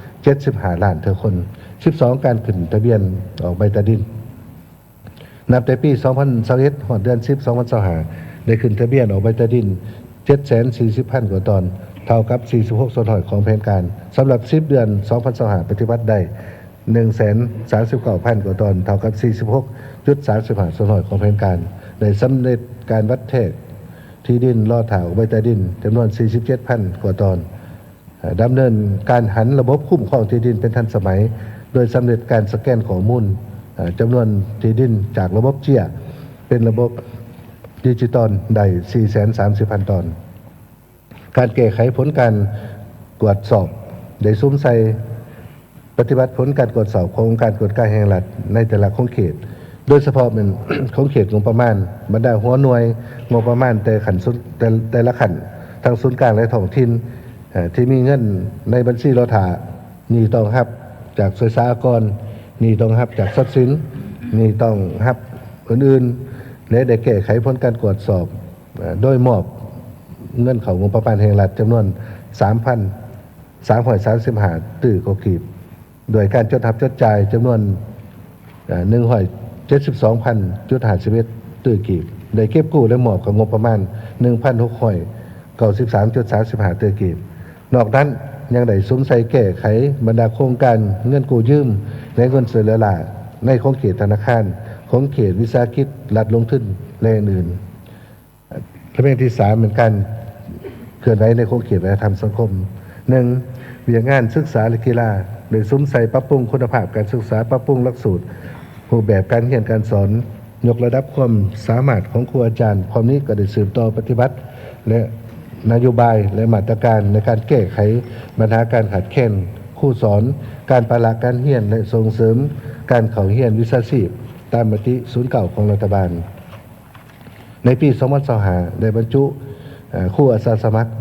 11.75 ล้านเท่าคน 12 การขึ้นทะเบียนออกใบตาดินนับแต่ปี 2021 หอดเดือน 10 2025ได้ขึ้นทะเบียนออกใบตาดิน 740,000 กว่าตอนเท่ากับ 46 ส่วนหอยของแผนการสำหรับ 10 เดือน 2025 ปฏิบัติได้ 139,000 กว่าตอนเท่ากับ 46.35 ส่วนหอยของแผนการได้สำเร็จการวัดแทกที่ดินล่อถาวใบตาดินจำนวน 47,000 กว่าตอนดำเนินการหันระบบคุ้มครองที่ดินเป็นทันสมัยโดยสำเร็จการสแกนข้อมูลจำนวนที่ดินจากระบบเจียเป็นระบบดิจิตอลได้ 430,000 ตอนการแก้ไขผลการตรวจสอบได้ซุ้มใส่ปฏิบัติผลการตรวจสอบของการตรวจการแห่งรัฐในแต่ละของเขตโดยเฉพาะเป็นของเขตงบประมาณบรรดาหัวหน่วยงบประมาณแต่ละขันทั้งศูนย์กลางและท้องถิ่นที่มีเงินในบัญชีรถานี่ต้องรับจากสวยสากรนี่ต้องรับจากทรัพย์สินนี่ต้องรับอื่นๆและได้แก้ไขผลการตรวจสอบโดยมอบเงินเข้างบประมาณแห่งรัฐจำนวน 3,335 ตื้อกว่ากีบโดยการจดทับจดจ่ายจำนวน172,000.51 ตื้อกีบได้เก็บกู้และมอบกับงบประมาณ 1,693.35 ตื้อกีบนอกนั้นยังได้ซุ้มใส่แก้ไขบรรดาโครงการเงินกู้ยืมและเงินเสียเหลือหลาในของเขตธนาคารของเขตวิสาหกิจรัฐลงทุนและอื่นประเภทที่3เป็นการเคลื่อนไหวในของเขตวัฒนธรรมสังคม 1. เวียงงานศึกษาและกีฬาโดยซุ้มใส่ปรับปรุงคุณภาพการศึกษาปรับปรุงหลักสูตรรูปแบบการเรียนการสอนยกระดับความสามารถของครูอาจารย์ความนี้ก็ได้สืบต่อปฏิบัติและนโยบายและมาตรการในการแก้ไขปัญหาการขาดแคลนครูสอนการปรับการเรียนและส่งเสริมการเข้าเรียนวิชาชีพตามมติ09ของรัฐบาลในปี 2025ได้บรรจุครูอาสาสมัคร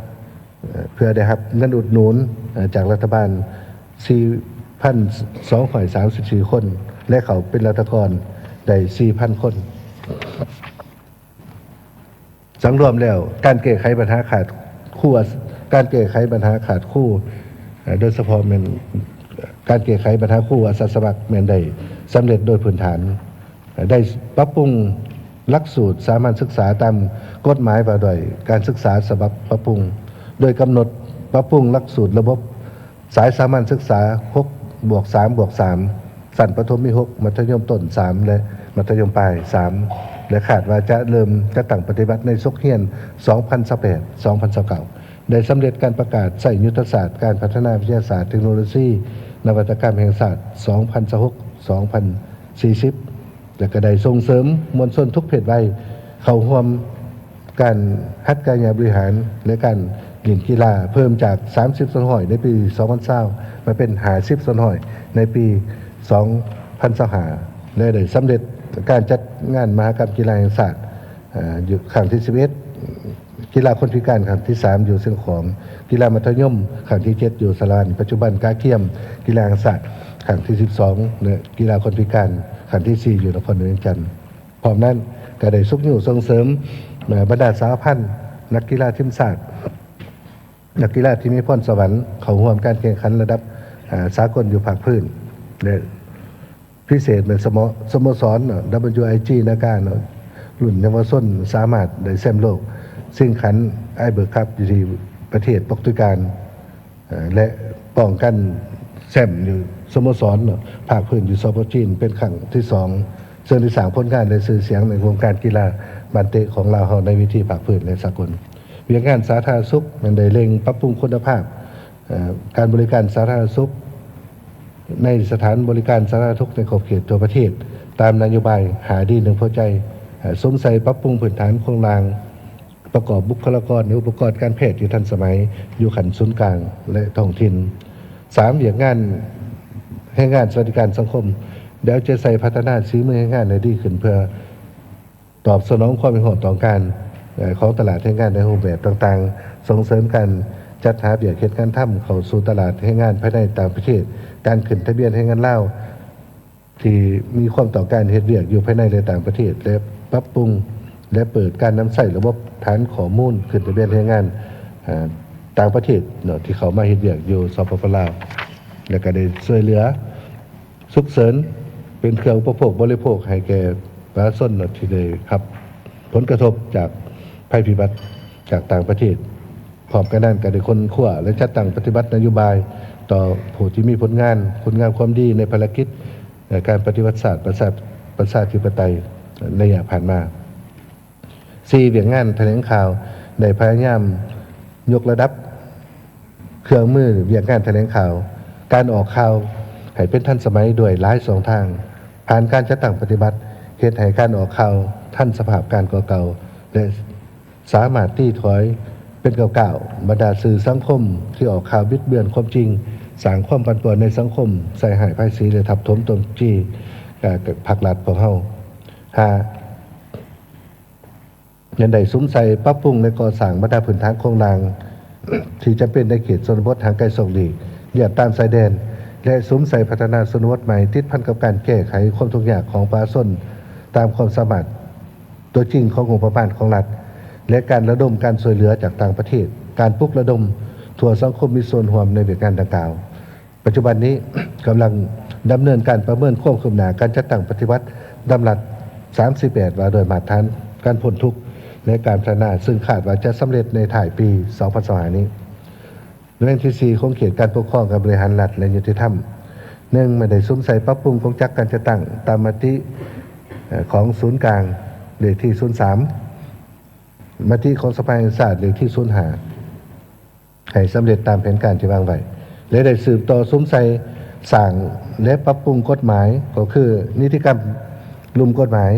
เพื่อได้รับเงินอุดหนุนจากรัฐบาล 4,234 คนและเขาเป็นรัฐกรได้ 4,000 คนสังรวมแล้วการแก้ไขปัญหาขาดคู่การแก้ไขปัญหาขาดคู่โดยเฉพาะเป็นการแก้ไขปัญหาคู่อาสาสมัครแม่นได้สำเร็จโดยพื้นฐานได้ปรับปรุงหลักสูตรสามัญศึกษาตามกฎหมายว่าด้วยการศึกษาฉบับปรับปรุงโดยกำหนดปรับปรุงหลักสูตรระบบสายสามัญศึกษา 6+3+3 สั้นประถมมี 6 มัธยมต้น 3 และมัธยมปลาย 3 และคาดว่าจะเริ่มจะตั้งปฏิบัติในซกเฮียน 2018-2029 ได้สำเร็จการประกาศใส่ยุทธศาสตร์การพัฒนาวิทยาศาสตร์เทคโนโลยีนวัตกรรมแห่งศาสตร์ 2040และก็ได้ส่งเสริมมวลชนทุกเพศวัยเข้าร่วมการฮัดการบริหารและการเล่นกีฬาเพิ่มจาก30สนห้อยในปี2020มาเป็น50สนห้อยในปี2025และได้สำเร็จการจัดงานมหกรรมกีฬาแห่งชาติอยู่ครั้งที่11กีฬาคนพิการครั้งที่3อยู่เชียงของกีฬามัธยมครั้งที่7อยู่สระบุรีปัจจุบันกาเกียมกีฬาแห่งชาติครั้งที่12เนี่ยกีฬาคนพิการครั้งที่4อยู่นครหลวงจันทร์พร้อมนั้นก็ได้ส่งเสริมบรรดาสาพันธ์นักกีฬาทีมชาตินักกีฬาที่มีพรสวรรค์เข้าร่วมการแข่งขันระดับสากลอยู่ภาคพื้นและพิเศษเป็นสโมสร WIG นาการรุ่นเยาวชนสามารถได้แชมป์โลกซึ่งขันไอเบิร์กคัพอยู่ที่ประเทศโปรตุเกสและป้องกันแชมป์อยู่สโมสรภาคพื้นอยู่สปจีนเป็นครั้งที่2ซึ่งที่สร้างผลงานและชื่อเสียงในวงการกีฬาบาสเตะของลาวเฮาในวิธีภาคพื้นและสากลเวียงงานสาธารณสุขมันได้เร่งปรับปรุงคุณภาพการบริการสาธารณสุขในสถานบริการสาธารณสุขในขอบเขตทั่วประเทศตามนโยบายหาดีหนึ่งพอใจสมใส่ปรับปรุงพื้นฐานโครงสร้างประกอบบุคลากรในอุปกรณ์การแพทย์ที่ทันสมัยอยู่ขันศูนย์กลางและท้องถิ่น3อย่างงานให้งานสวัสดิการสังคมเดี๋ยวจะใส่พัฒนาซื้อมือให้งานในดีขึ้นเพื่อตอบสนองความเป็นห่วงต่อการของตลาดให้งานในรูปแบบต่างๆส่งเสริมการจัดหาเบียดเขตการทำเข้าสู่ตลาดให้งานภายในต่างประเทศการขึ้นทะเบียนให้งานเล่าที่มีความต่อการเฮ็ดเวียกอยู่ภายในและต่างประเทศและปรับปรุงและเปิดการนำใช้ระบบฐานข้อมูลขึ้นทะเบียนให้งานต่างประเทศที่เขามาเฮ็ดเวียกอยู่สปป.ลาวและก็ได้ช่วยเหลือสุขเสริญเป็นเครื่องอุปโภคบริโภคให้แก่ประชาชนที่ได้รับผลกระทบจากภัยพิบัติจากต่างประเทศพร้อมกันนั้นก็ได้ค้นคว้าและจัดตั้งปฏิบัตินโยบายต่อผู้ที่มีผลงานความดีในภารกิจการปฏิวัติศาสตร์ประชาธิปไตยในระยะผ่านมา4เวียงงานแถลงข่าวได้พยายามยกระดับเครื่องมือเวียงงานแถลงข่าวการออกข่าวให้เป็นทันสมัยด้วยหลาย2ทางผ่านการจัดตั้งปฏิบัติเฮ็ดให้การออกข่าวทันสภาพการเก่าๆและสามารถตีถอยเป็นเก่าๆบรรดาสื่อสังคมที่ออกข่าวบิดเบือนความจริงสร้างความปั่นป่วนในสังคมใส่หายภายสีและทับถมตนจี้ภาครัฐของเฮายันใดซุ้มใส่ปรับปรุงในก่อสร้างบรรดาพื้นฐานโครงสร้างที่จำเป็นในเขตชนบททางไกลส่งหลีกเหยียบตามชายแดนและซุ้มใส่พัฒนาชนบทใหม่ติดพันกับการแก้ไขความทุกข์ยากของประชาชนตามความสามารถตัวจริงของงบประมาณของรัฐและการระดมการช่วยเหลือจากต่างประเทศการปลุกระดมทั่วสังคมมีส่วนร่วมในเรื่องการดังกล่าวปัจจุบันนี้กำลังดำเนินการประเมินความคืบหน้าการจัดตั้งปฏิวัติดำรัส38ว่าโดยมาตรฐานการพ้นทุกข์และการพัฒนาซึ่งคาดว่าจะสำเร็จในถ่ายปี2025นี้เรื่องที่4ของเขตการปกครองการบริหารรัฐและยุติธรรม1ไม่ได้ซุ้มใส่ปรับปรุงกองจักการจัดตั้งตามมติของศูนย์กลางเลขที่03มติของสภาแห่งชาติเลขที่05ให้สำเร็จตามแผนการที่วางไว้และได้สืบต่อซุ้มใส่สร้างและปรับปรุงกฎหมายก็คือนิติกรรมลุ่มกฎหมาย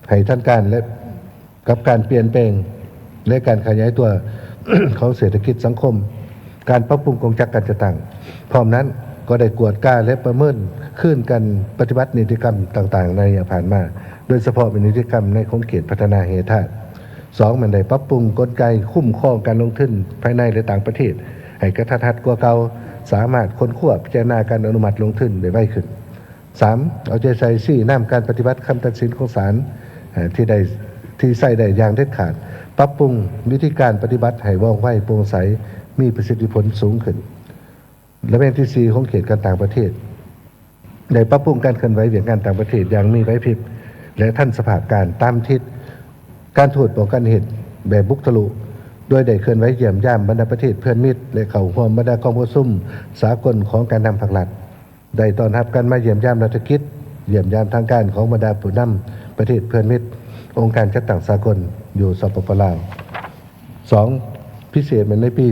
ให้ทันการและกับการเปลี่ยนแปลงและการขยายตัว ของเศรษฐกิจสังคมการปรับปรุงกองจักการจัดตั้งพร้อมนั้นก็ได้กวดกล้าและประเมินขึ้นกันปฏิบัตินิติกรรมต่างๆในระยะผ่านมาโดยเฉพาะเป็นนิติกรรมในของเขตพัฒนาเฮธาตุ2มันได้ปรับปรุงกลไกคุ้มครองการลงทุนภายในและต่างประเทศให้กระทัดรัดกว่าเก่าสามารถค้นคว้าพิจารณาการอนุมัติลงทุนได้ไวขึ้น 3. เอาใจใส่ชี้นำการปฏิบัติคำตัดสินของศาลที่ใส่ได้อย่างเด็ดขาดปรับปรุงวิธีการปฏิบัติให้ว่องไวโปร่งใสมีประสิทธิผลสูงขึ้นและเป็นที่ 4ของเขตการต่างประเทศได้ปรับปรุงการเคลื่อนไหวเวียงงานต่างประเทศอย่างมีไหวพริบและทันสภาพการตามทิศการทูตป้องกันเหตุแบบบุกทะลุโดยได้เคลื่อนไหวเยี่ยมย่ามบรรดาประเทศเพื่อนมิตรและเข้าร่วมบรรดากองประชุมสากลของการนำภาครัฐได้ต้อนรับการมาเยี่ยมย่ามรัฐกิจเยี่ยมย่ามทางการของบรรดาผู้นำประเทศเพื่อนมิตรองค์การจัดตั้งสากลอยู่สปป.ลาว 2. พิเศษเหมือนในปี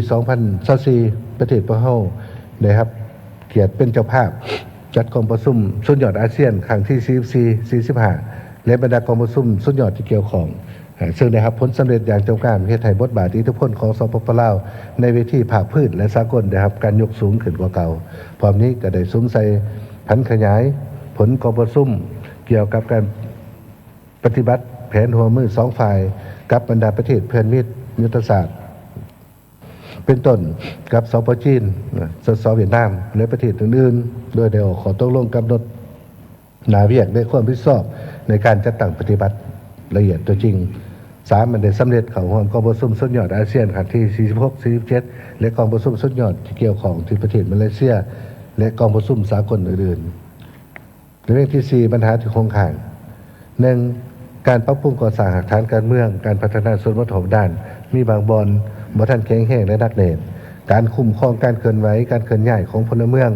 2024ประเทศพะเฮาได้ครับเกียรติเป็นเจ้าภาพ จัดกองประชุมสุดยอดอาเซียนครั้งที่44 45และบรรดากองประชุมสุดยอดที่เกี่ยวข้องซึ่งได้รับผลสำเร็จอย่างจงกล้าประเทศไทยบทบาทอิทธิพลของสปป.ลาวในเวทีภาคพื้นและสากลได้รับการยกสูงขึ้นกว่าเก่าพร้อมนี้ก็ได้ซุ้มใส่ผันขยายผลกองประชุมเกี่ยวกับการปฏิบัติแผนหัวมือสองฝ่ายกับบรรดาประเทศเพื่อนมิตรยุทธศาสตร์เป็นต้นกับสปจีนสเวียดนามและประเทศอื่นๆโดยได้ออกข้อตกลงกำหนดหน้าเวียกได้ความรับผิดชอบในการจัดตั้งปฏิบัติละเอียดตัวจริงมันได้สำเร็จเข้าร่วมกองประชุมสุดยอดอาเซียนครั้งที่46 47และกองประชุมสุดยอดที่เกี่ยวข้องที่ประเทศมาเลเซียและกองประชุมสากลอื่นๆเรื่องที่4ปัญหาที่คงค้าง 1. การปรับปรุงก่อสร้างหลักฐานการเมืองการพัฒนาส่วนวัตถุด้านมีบางบอนบ่ทันแข็งแรงและนักแน่นการคุ้มครองการเคลื่อนไหวการเคลื่อนย้ายของพลเมือง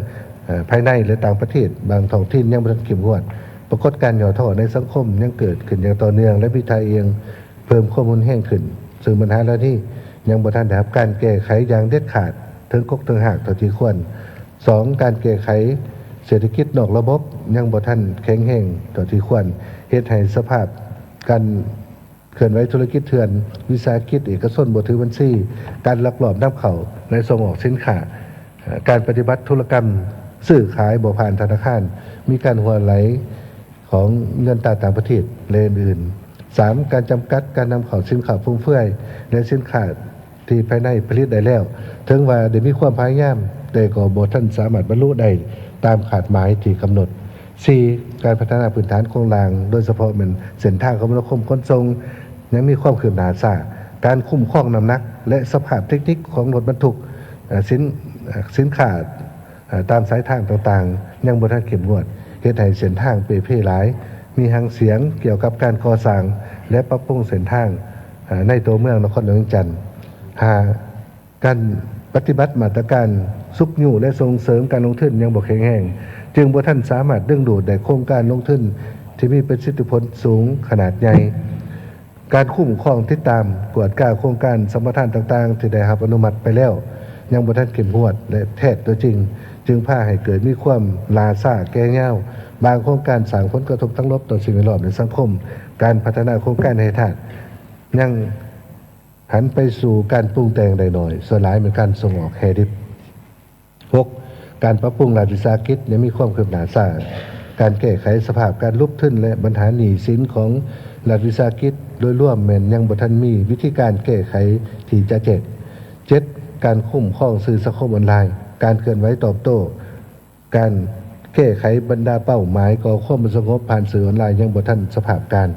ภายในและต่างประเทศบางท้องถิ่นยังบ่ทันเข้มงวดปรากฏการณ์ย่อท้อในสังคมยังเกิดขึ้นอย่างต่อเนื่องและวิธีเองเพิ่มข้อมูลแห้งขึ้นซึ่งปัญหาเหล่านี้ยังบ่ทันได้รับการแก้ไขอย่างเด็ดขาดถึงกกถึงหากเท่าที่ควร 2. การแก้ไขเศรษฐกิจนอกระบบยังบ่ทันแข็งแรงเท่าที่ควรเฮ็ดให้สภาพการเคลื่อนไหวธุรกิจเถื่อนวิสาหกิจเอกชนบ่ถือบัญชีการลักลอบนำเข้าและส่งออกสินค้าการปฏิบัติธุรกรรมซื้อขายบ่ผ่านธนาคารมีการหัวไหลของเงินต่างประเทศและอื่น 3. การจำกัดการนำเข้าสินค้าฟุ่มเฟือยและสินค้าที่ภายในผลิตได้แล้วถึงว่าได้มีความพยายามแต่ก็บ่ทันสามารถบรรลุได้ตามขาดหมายที่กำหนด 4. การพัฒนาพื้นฐานโครงสร้างโดยเฉพาะเป็นเส้นทางคมนาคมขนส่งยังมีความคืบหน้าช้าการคุ้มครองน้ำหนักและสภาพเทคนิคของรถบรรทุกสินค้าตามสายทางต่างๆยังบ่ทันเข้มงวดเฮ็ดให้เส้นทางเปเพ่หลายมีหางเสียงเกี่ยวกับการก่อสร้างและปรับปรุงเส้นทางในตัวเมืองนครหลวงจันทร์ 5. การปฏิบัติมาตรการสุกยู่และส่งเสริมการลงทุนยังบ่แข็งแรงจึงบ่ทันสามารถดึงดูดได้โครงการลงทุนที่มีประสิทธิผลสูงขนาดใหญ่การคุ้มครองติดตามกวดก้าโครงการสัมปทานต่างๆที่ได้รับอนุมัติไปแล้วยังบ่ทันเข้มงวดและแท้ตัวจริงจึงพาให้เกิดมีความล่าช้าแก่ยาวบางโครงการสร้างผลกระทบทั้งลบต่อสิ่งแวดล้อมในสังคมการพัฒนาโครงการให้ทันยังหันไปสู่การปรุงแต่งได้น้อยส่วนหลายเป็นการส่งออกแฮดิบ 6. การปรับปรุงรัฐวิสาหกิจยังมีความคืบหน้าช้าการแก้ไขสภาพการลุกขึ้นและปัญหาหนี้สินของรัฐวิสาหกิจโดยรวมแม้นยังบ่ทันมีวิธีการแก้ไขที่จะ7 การคุ้มครองสื่อสังคมออนไลน์การเคลื่อนไหวตอบโต้การแก้ไขบรรดาเป้าหมายก่อความสงบผ่านสื่อออนไลน์ยังบ่ทันสภาพการ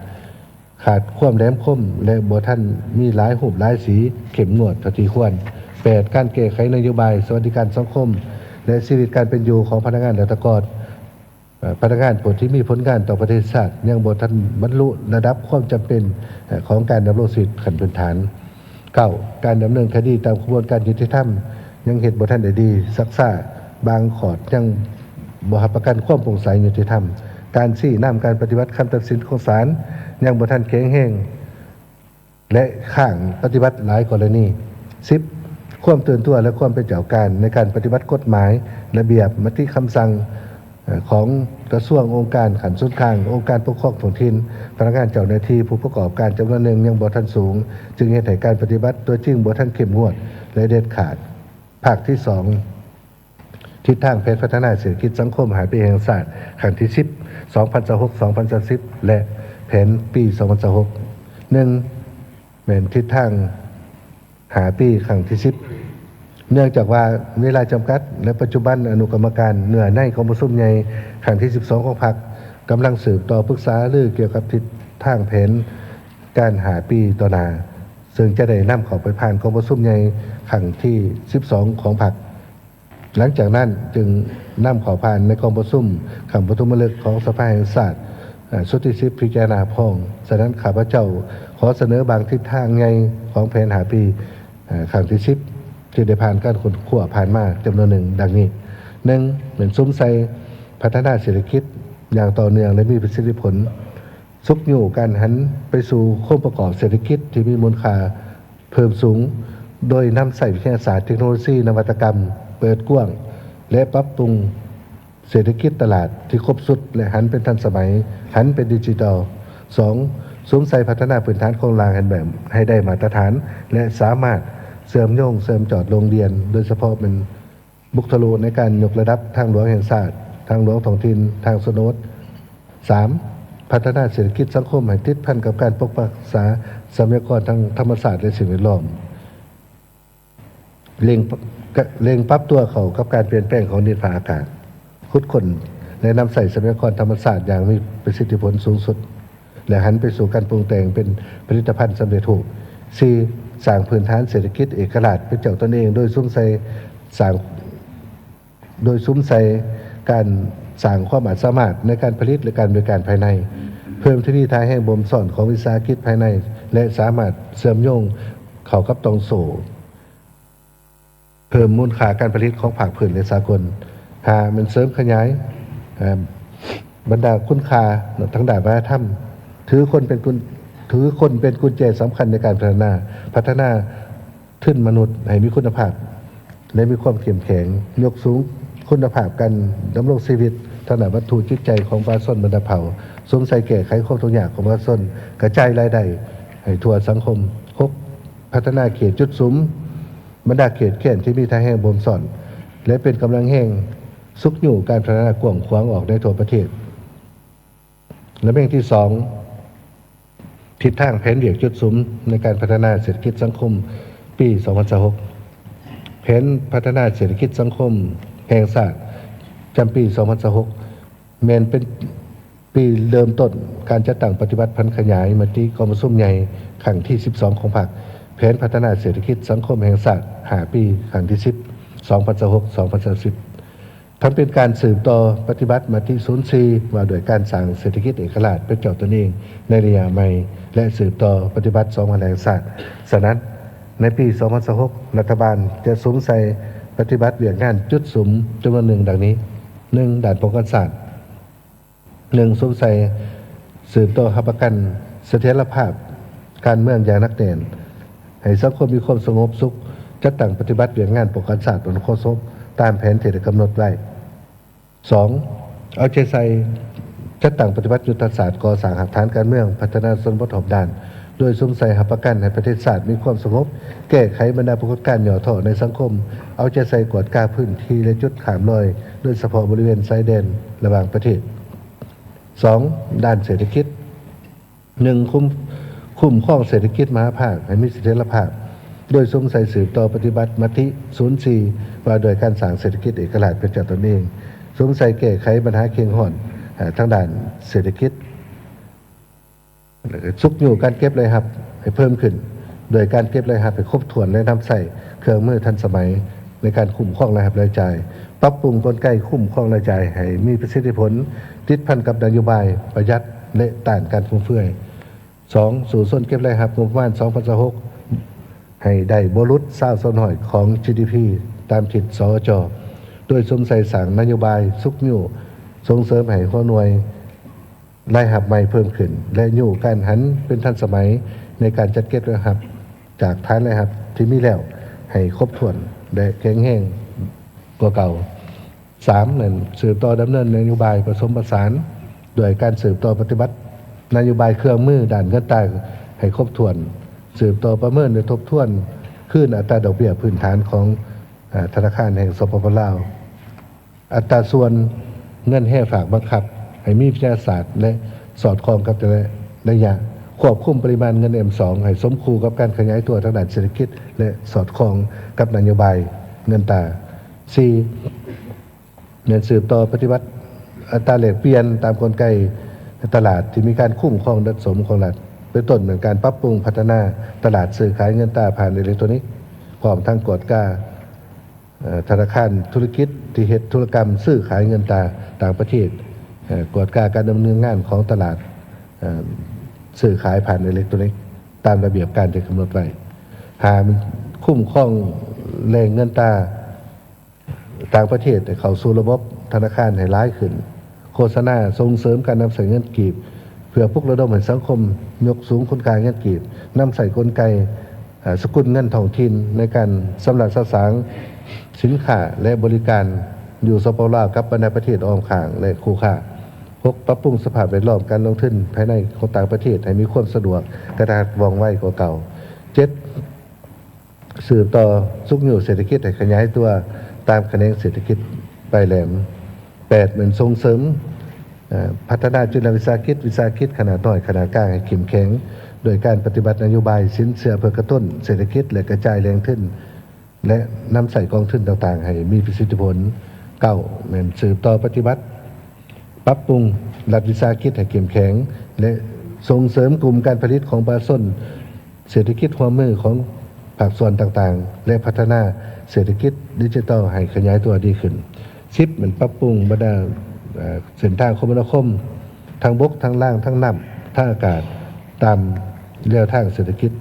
ขาดความแหลมคมและบ่ทันมีหลายรูปหลายสีเข้มงวดเท่าที่ควร 8. การแก้ไขนโยบายสวัสดิการสังคมและชีวิตการเป็นอยู่ของพนักงานราชการพนักงานที่มีผลงานต่อประเทศชาติยังบ่ทันบรรลุระดับความจำเป็นของการดำรงชีวิตขั้นพื้นฐาน 9. การดำเนินคดีตามกระบวนการยุติธรรมยังเฮ็ดบ่ทันได้ดีซักซ่าบางขอดยังบ่รับประกันความโปร่งใสยุติธรรมการชี้นำการปฏิบัติคำตัดสินของศาลยังบ่ทันแข็งแรงและข้างปฏิบัติหลายกรณี 10. ความตื่นตัวและความเป็นเจ้าการในการปฏิบัติกฎหมายระเบียบมติคำสั่งของกระทรวงองค์การขันสุดกลางองค์การปกครองท้องถิ่นพนักงานเจ้าหน้าที่ผู้ประกอบการจำนวนหนึ่งยังบ่ทันสูงจึงเฮ็ดให้การปฏิบัติตัวจริงบ่ทันเข้มงวดและเด็ดขาดภาคที่ 2ทิศทางแผนพัฒนาเศรษฐกิจสังคมหาปีแห่งชาติครั้งที่10 2026-2030และแผนปี2026 1เป็นทิศทางหาปีครั้งที่10เนื่องจากว่าเวลาจำกัดและปัจจุบันอนุกรรมการเนื้อในของประชุมใหญ่ครั้งที่12ของพรรคกำลังสืบต่อปรึกษาเรื่องเกี่ยวกับทิศทางแผนการหาปีต่อหน้าซึ่งจะได้นำเข้าไปผ่านของประชุมใหญ่ครั้งที่12ของพรรคหลังจากนั้นจึงนำเข้าผ่านในกองประชุมครั้งประชุมฤกษ์ของสภาแห่งชาติสุทธิสิทธิพิจารณาพ้องฉะนั้นข้าพเจ้าขอเสนอบางทิศทางใหญ่ของแผนหาปีครั้งที่10ที่ได้ผ่านการขุดขั้วผ่านมาจำนวนหนึ่งดังนี้ 1. เป็นซุ้มใส่พัฒนาเศรษฐกิจอย่างต่อเนื่องและมีประสิทธิผลซุกอยู่การหันไปสู่โครงประกอบเศรษฐกิจที่มีมูลค่าเพิ่มสูงโดยนำใส่วิทยาศาสตร์เทคโนโลยีนวัตกรรมเปิดกว้างและปรับปรุง เศรษฐกิจตลาดที่ครบสุดและหันเป็นทันสมัยหันเป็นดิจิทัล 2. สวมใส่พัฒนาพื้นฐานโครงสร้างให้ได้มาตรฐานและสามารถเสริมโยงเสริมจอดโรงเรียนโดยเฉพาะเป็นบุคลากรในการยกระดับทางหลวงแห่งชาติทางหลวงท้องถิ่นทางชนบท 3. พัฒนาเศรษฐกิจสังคมให้ติดพันกับการปกปักษาทรัพยากรทางธรรมศาสตร์และสิ่งแวดล้อมเร่งปรับตัวเข้ากับการเปลี่ยนแปลงของดินฟ้าอากาศคุดค้นและนำใส่ทรัพยากรธรรมศาสตร์อย่างมีประสิทธิผลสูงสุดและหันไปสู่การปรุงแต่งเป็นผลิตภัณฑ์สำเร็จรูป 4. สร้างพื้นฐานเศรษฐกิจเอกราชเป็นเจ้าตนเองโดยซุ้มใส่การสร้างความสามารถในการผลิตและการบริการภายในเพิ่มที่ทางให้บ่มสอนของวิสาหกิจภายในและสามารถเสริมโยงเข้ากับตองโซเพิ่มมูลค่าการผลิตของภาคพื้นและสากลมันเสริมขยายบรรดาคุณค่าทางด้านวัฒนธรรมถือคนเป็นกุญแจสำคัญในการพัฒนาทุนมนุษย์ให้มีคุณภาพและมีความเข้มแข็งยกสูงคุณภาพการดำรงชีวิตทางด้านวัตถุจิตใจของประชาชนบรรดาเผ่าสวมใส่แก้ไขความทุกข์ยากของประชาชนกระจายรายได้ให้ทั่วสังคมพัฒนาเขตจุดซุ้มบรรดาเขตแข่นที่มีทางแห่งบ่มสอนและเป็นกำลังแห่งซุกอยู่การพัฒนากว้างขวางออกในทั่วประเทศและเรื่องที่ 2ทิศทางแผนเดี่ยวจุดซุ้มในการพัฒนาเศรษฐกิจสังคมปี 2026 แผนพัฒนาเศรษฐกิจสังคมแห่งชาติจำปี 2026 แม้นเป็นปีเริ่มต้นการจัดตั้งปฏิบัติพันธ์ขยายมติกองประชุมใหญ่ครั้งที่ 12 ของพรรคแผนพัฒนาเศรษฐกิจสังคมแห่งชาติ5 ปีครั้งที่ 10 2026-2030 ทั้งเป็นการสืบต่อปฏิบัติมติ04ว่าโดยการสร้างเศรษฐกิจเอกราชเป็นเจ้าตนเองในระยะใหม่และสืบต่อปฏิบัติ2พันแห่งชาติฉะนั้นในปี 2026 รัฐบาลจะสวมใส่ปฏิบัติเรื่องงานจุดสุมจำนวนหนึ่งดังนี้ 1. ด่านป้องกันศาสตร์ 1. สวมใส่สืบต่อประกันเสถียรภาพการเมืองอย่างนักแน่นให้สังคมมีความสงบสุขจัดตั้งปฏิบัติเรื่องงานป้องกันศาสตร์บนข้อสมตามแผนที่ได้กำหนดไว้ 2. เอาใจใส่จัดตั้งปฏิบัติยุทธศาสตร์ก่อสร้างหลักฐานการเมืองพัฒนาชนบทหอบด้านโดยสวมใส่ประกันให้ประเทศชาติมีความสงบแก้ไขบรรดาปรากฏการณ์หย่อท่อในสังคมเอาใจใส่กวดกาพื้นที่และจุดขามลอยโดยเฉพาะบริเวณชายแดนระหว่างประเทศ 2. ด้านเศรษฐกิจ 1. คุ้มครองเศรษฐกิจมหาภาคให้มีเสถียรภาพโดยสวมใส่สืบต่อปฏิบัติมติ04ว่าโดยการสร้างเศรษฐกิจเอกราชเป็นเจ้าตนเองสวมใส่แก้ไขปัญหาเคียงห่อนทางด้านเศรษฐกิจซุกอยู่การเก็บรายรับให้เพิ่มขึ้นโดยการเก็บรายรับให้ครบถ้วนและนำใส่เครื่องมือทันสมัยในการคุ้มครองรายรับรายจ่ายปรับปรุงกลไกคุ้มครองรายจ่ายให้มีประสิทธิผลติดพันกับนโยบายประหยัดและต้านการฟุ่มเฟือย 2. สู่ส่วนเก็บรายรับงบประมาณ 2026 ให้ได้บ่รุษ20%ของ GDP ตามทิศสอจ.โดยสวมใส่สร้างนโยบายซุกอยู่ส่งเสริมให้ข้อหน่วยรายรับใหม่เพิ่มขึ้นและอยู่การหันเป็นทันสมัยในการจัดเก็บรายรับจากฐานรายรับที่มีแล้วให้ครบถ้วนและแข็งแรงกว่าเก่า 3. นั่นสืบต่อดำเนินนโยบายผสมผสานโดยการสืบต่อปฏิบัตินโยบายเครื่องมือด้านเงินตราให้ครบถ้วนสืบต่อประเมินและทบทวนขึ้นอัตราดอกเบี้ยพื้นฐานของธนาคารแห่งสปป.ลาวอัตราส่วนเงินแห่ฝากบังคับให้มีวิทยาศาสตร์และสอดคล้องกับระยะควบคุมปริมาณเงิน M2 ให้สมคู่กับการขยายตัวทางด้านเศรษฐกิจและสอดคล้องกับนโยบายเงินตรา 4. เงินสืบต่อปฏิบัติอัตราแลกเปลี่ยนตามกลไกตลาดที่มีการคุ้มครองดัชสมของรัฐเป็นต้นเหมือนการปรับปรุงพัฒนาตลาดซื้อขายเงินตราผ่านอิเล็กทรอนิกส์พร้อมทั้งกฎกาธนาคารธุรกิจที่เฮ็ดธุรกรรมซื้อขายเงินตราต่างประเทศกฎการดำเนินงานของตลาดซื้อขายผ่านอิเล็กทรอนิกส์ตามระเบียบการที่กำหนดไว้หาคุ้มครองแหล่งเงินตราต่างประเทศเข้าสู่ระบบธนาคารให้ร้ายขึ้นโฆษณาส่งเสริมการนำใส่เงินกีบเพื่อปลุกระดมให้สังคมยกสูงคุณค่าเงินกีบนำใส่กลไกสกุลเงินท้องถิ่นในการสำหรับสร้างสินค้าและบริการ อยู่สปปลาวกับบรรดาประเทศอ้อมข้างและคู่ค้า6ปรับปรุงสภาพแวดล้อมการลงทุนภายในของต่างประเทศให้มีความสะดวกกระทัดว่องไวกว่าเก่า7สืบต่อสุขอยู่เศรษฐกิจให้ขยายตัวตามแขนงเศรษฐกิจไปแหลม8เหมือนส่งเสริมพัฒนาจุลวิสาหกิจขนาดน้อยขนาดกลางให้เข้มแข็งโดยการปฏิบัตินโยบายสินเชื่อเพื่อกระตุ้นเศรษฐกิจและกระจายแรงขึ้นและนำใส่กองทุนต่างๆให้มีประสิทธิผล9เหมือนสืบต่อปฏิบัติปรับปรุงรัฐวิสาหกิจให้เข้มแข็งและส่งเสริมกลุ่มการผลิตของประชาชนเศรษฐกิจหัวมือของภาคส่วนต่างๆและพัฒนาเศรษฐกิจดิจิทัลให้ขยายตัวดีขึ้น10เหมือนปรับปรุงบรรดาเส้นทางคมนาคมทางบกทางล่างทางน้ำทางอากาศตามแนวทางเศรษฐกิจ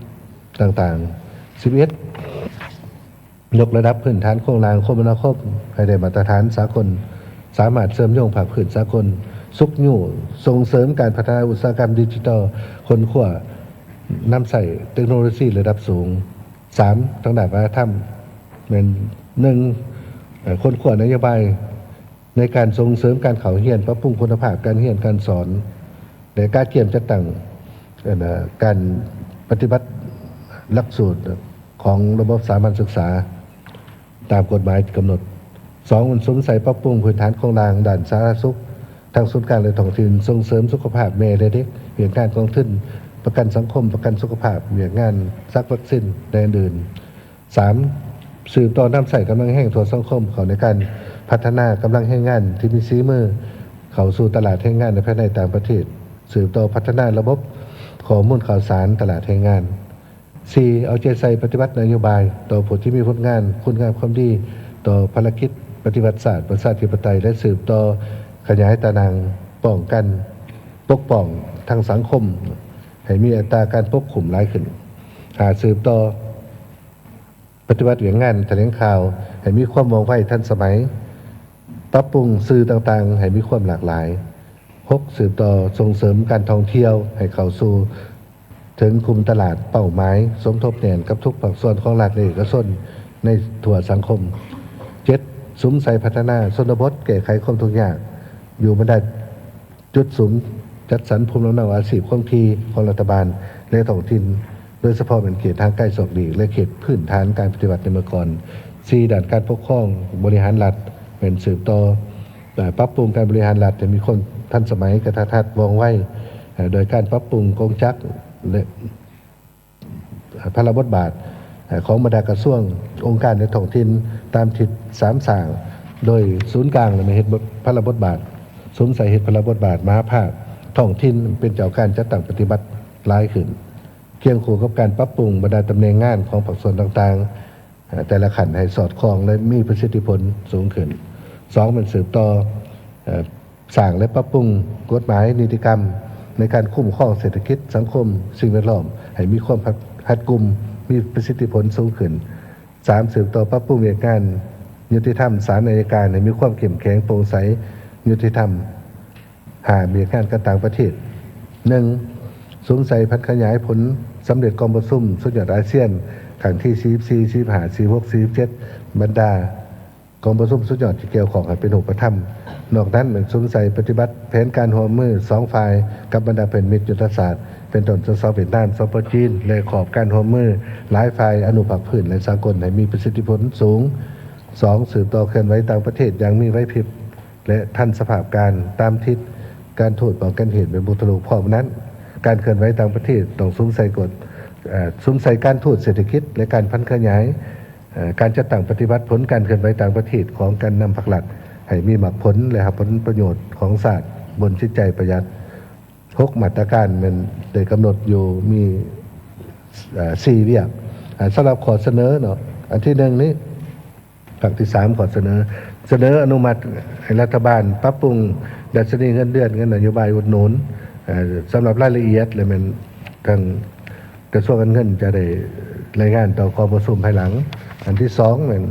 ต่างๆ11ยกระดับพื้นฐานโครงสร้างคมนาคมให้ได้มาตรฐานสากลสามารถเสริมโยงภาคพื้นสากลสุขอยู่ส่งเสริมการพัฒนาอุตสาหกรรมดิจิทัลคนขั้วนำใส่เทคโนโลยีระดับสูง3ทางด้านวัฒนธรรมเป็น1คนขั้วนโยบายในการส่งเสริมการเข้าเรียนปรับปรุงคุณภาพการเรียนการสอนและการเกี่ยมจัดตั้งการปฏิบัติหลักสูตรของระบบสามัญศึกษาตามกฎหมายกำหนด2มันสงสัยปรับปรุงพื้นฐานของรางด้านสาธารณสุขทางศูนย์กลางและท้องถิ่นส่งเสริมสุขภาพแม่และเด็กเพียงการกองทุนประกันสังคมประกันสุขภาพเพียงงานซักวัคซีนและอื่น3สืบต่อน้ำใส่กำลังแห้งทั่วสังคมเขาในการพัฒนากำลังแห้งงานที่มีฝีมือเข้าสู่ตลาดแห้งงานในภายในต่างประเทศสืบต่อพัฒนาระบบข้อมูลข่าวสารตลาดแห้งงาน4เอาใจใส่ปฏิบัตินโยบายต่อผลที่มีผลงานคุณงามความดีต่อภารกิจปฏิบัติศาสตร์ประชาธิปไตยและสืบต่อขยายตารางป้องกันปกป้องทางสังคมให้มีอัตราการปกคุมหลายขึ้นสืบต่อปฏิบัติเรื่องงานแถลงข่าวให้มีความว่องไวทันสมัยปรับปรุงสื่อต่างๆให้มีความหลากหลาย6สืบต่อส่งเสริมการท่องเที่ยวให้เข้าสู่ถึงคุมตลาดเป้าหมายสมทบแทนกับทุกภาคส่วนของรัฐและเอกชนในทั่วสังคม7สุมใส่พัฒนาชนบทแก้ไขความทุกข์ยากอยู่บรรดาจุดสุมจัดสรรภูมิลำเนาอาชีพคงที่ของรัฐบาลและท้องถิ่นโดยเฉพาะเป็นเขตทางใกล้ศอกดีและเขตพื้นฐานการปฏิบัติในเมื่อก่อน4ด่านการปกครองบริหารรัฐเป็นสืบต่อปรับปรุงการบริหารรัฐให้มีคนทันสมัยกระทัดว่องไวโดยการปรับปรุงกองจักรและพระบทบาทของบรรดากระทรวงองค์การในท้องถิ่นตามทิศ3สั่งโดยศูนย์กลางในเหตุพระบทบาทสมใส่เหตุพระบทบาทมหาภาคท้องถิ่นเป็นเจ้าการจัดตั้งปฏิบัติหลายขึ้นเคียงคู่กับการปรับปรุงบรรดาตำแหน่งงานของภาคส่วนต่างๆแต่ละขันให้สอดคล้องและมีประสิทธิผลสูงขึ้น2มันสืบต่อสร้างและปรับปรุงกฎหมายนิติกรรมในการคุ้มครองเศรษฐกิจสังคมสิ่งแวดล้อมให้มีความรัดกุมมีประสิทธิผลสูงขึ้น3สืบต่อปรับปรุงเรื่องงานยุติธรรมศาลอัยการให้มีความเข้มแข็งโปร่งใสยุติธรรมเรื่องงานการต่างประเทศ1สงสัยพัฒขยายผลสำเร็จกองประชุมสุดยอดอาเซียนครั้งที่44 45 46 47บรรดากองประชุมสุดยอดที่เกี่ยวข้องให้เป็นรูปธรรมนอกนั้นเหมือนสงสัยปฏิบัติแผนการร่วมมือ2ฝ่ายกับบรรดาเป็นมิตรยุทธศาสตร์เป็นต้นสเวียดนามสปจีนและขอบการร่วมมือหลายฝ่ายอนุภาคพื้นและสากลให้มีประสิทธิผลสูง2สืบต่อเคลื่อนไหวต่างประเทศอย่างมีไหวพริบและทันสภาพการตามทิศการทูตป้องกันเหตุเป็นบุตรลูกพร้อมนั้นการเคลื่อนไหวต่างประเทศต้องสงสัยกฎสงสัยการทูตเศรษฐกิจและการพันขยายการจัดตั้งปฏิบัติผลการเคลื่อนไหวต่างประเทศของการนำผักหลักให้มีหมักผลและหาผลประโยชน์ของศาสตร์บนจิตใจประหยัด6มาตรการมันได้กำหนดอยู่มี4เรื่องสำหรับขอเสนอเนาะอันที่1นี้ฝั่งที่3ขอเสนออนุมัติให้รัฐบาลปรับปรุงดัชนีเงินเดือนเงินนโยบายอุดหนุนสำหรับรายละเอียดเลยมันทางกระทรวงการเงินจะได้รายงานต่อกองประชุมภายหลังอันที่2เป็น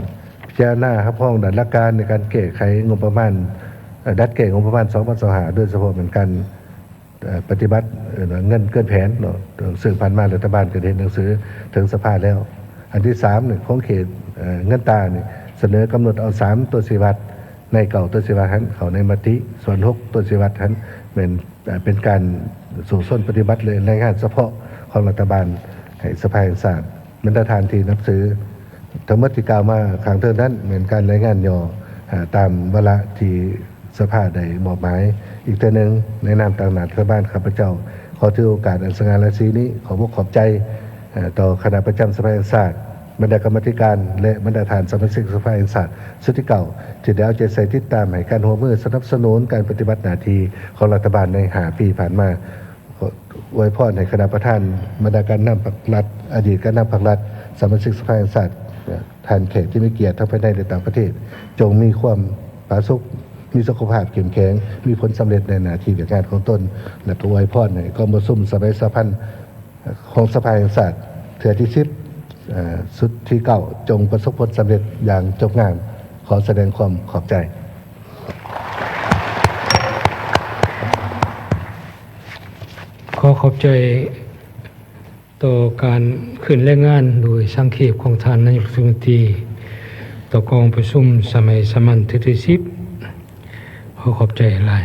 พิจารณาครับพ้องดัดหลักการในการแก้ไขงบประมาณดัดแก้งบประมาณ2025ด้วยเฉพาะเหมือนกันปฏิบัติเงินเกินแผนเนาะซึ่งผ่านมารัฐบาลก็ได้หนังสือถึงสภาแล้วอันที่3เนี่ยของเขตเงินตาเนี่ยเสนอกำหนดเอา3ตัวชี้วัด ในเก่าต้นสิวัตหันเขาในมติส่วน6ต้นสิวัตหันเป็นการสู่ส้นปฏิบัติเลยในงานเฉพาะของรัฐบาลให้สภาแห่งชาติบรรดาทานที่นับซื้อทั้งหมดที่กล่าวมาข้างเทิงนั้นเหมือนการรายงานย่อตามวาระที่สภาได้มอบหมายอีกเทื่อนึงในนามต่างหน้ารัฐบาลข้าพเจ้าขอถือโอกาสอันสง่าราศีนี้ขอบใจต่อคณะประจำสภาแห่งชาติบรรดากรรมธิการและบรรดาทานสมาชิกสภาแห่งชาติสุดที่เก่าที่ได้เอาใจใส่ติดตามให้การหัวมือสนับสนุนการปฏิบัติหน้าที่ของรัฐบาลใน5 ปีผ่านมาอวยพรให้คณะประธานบรรดาการนำพรรครัฐอดีตการนำพรรครัฐสมาชิกสภาแห่งชาติท่านแขกที่มีเกียรติทั้งภายในและต่างประเทศจงมีความผาสุกมีสุขภาพเข้มแข็งมีผลสำเร็จในหน้าที่การงานของตนและอวยพรให้กองประชุมสมัยสัมพันธ์ของสภาแห่งชาติเทื่อที่10สุดที่9จงประสบผลสำเร็จอย่างจบงามขอแสดงความขอบใจขอขอบใจต่อการขึ้นแรงงานโดยสังเขปของท่านนายกรัฐมนตรีต่อกองประชุมสมัยสามัญที่10ขอขอบใจหลาย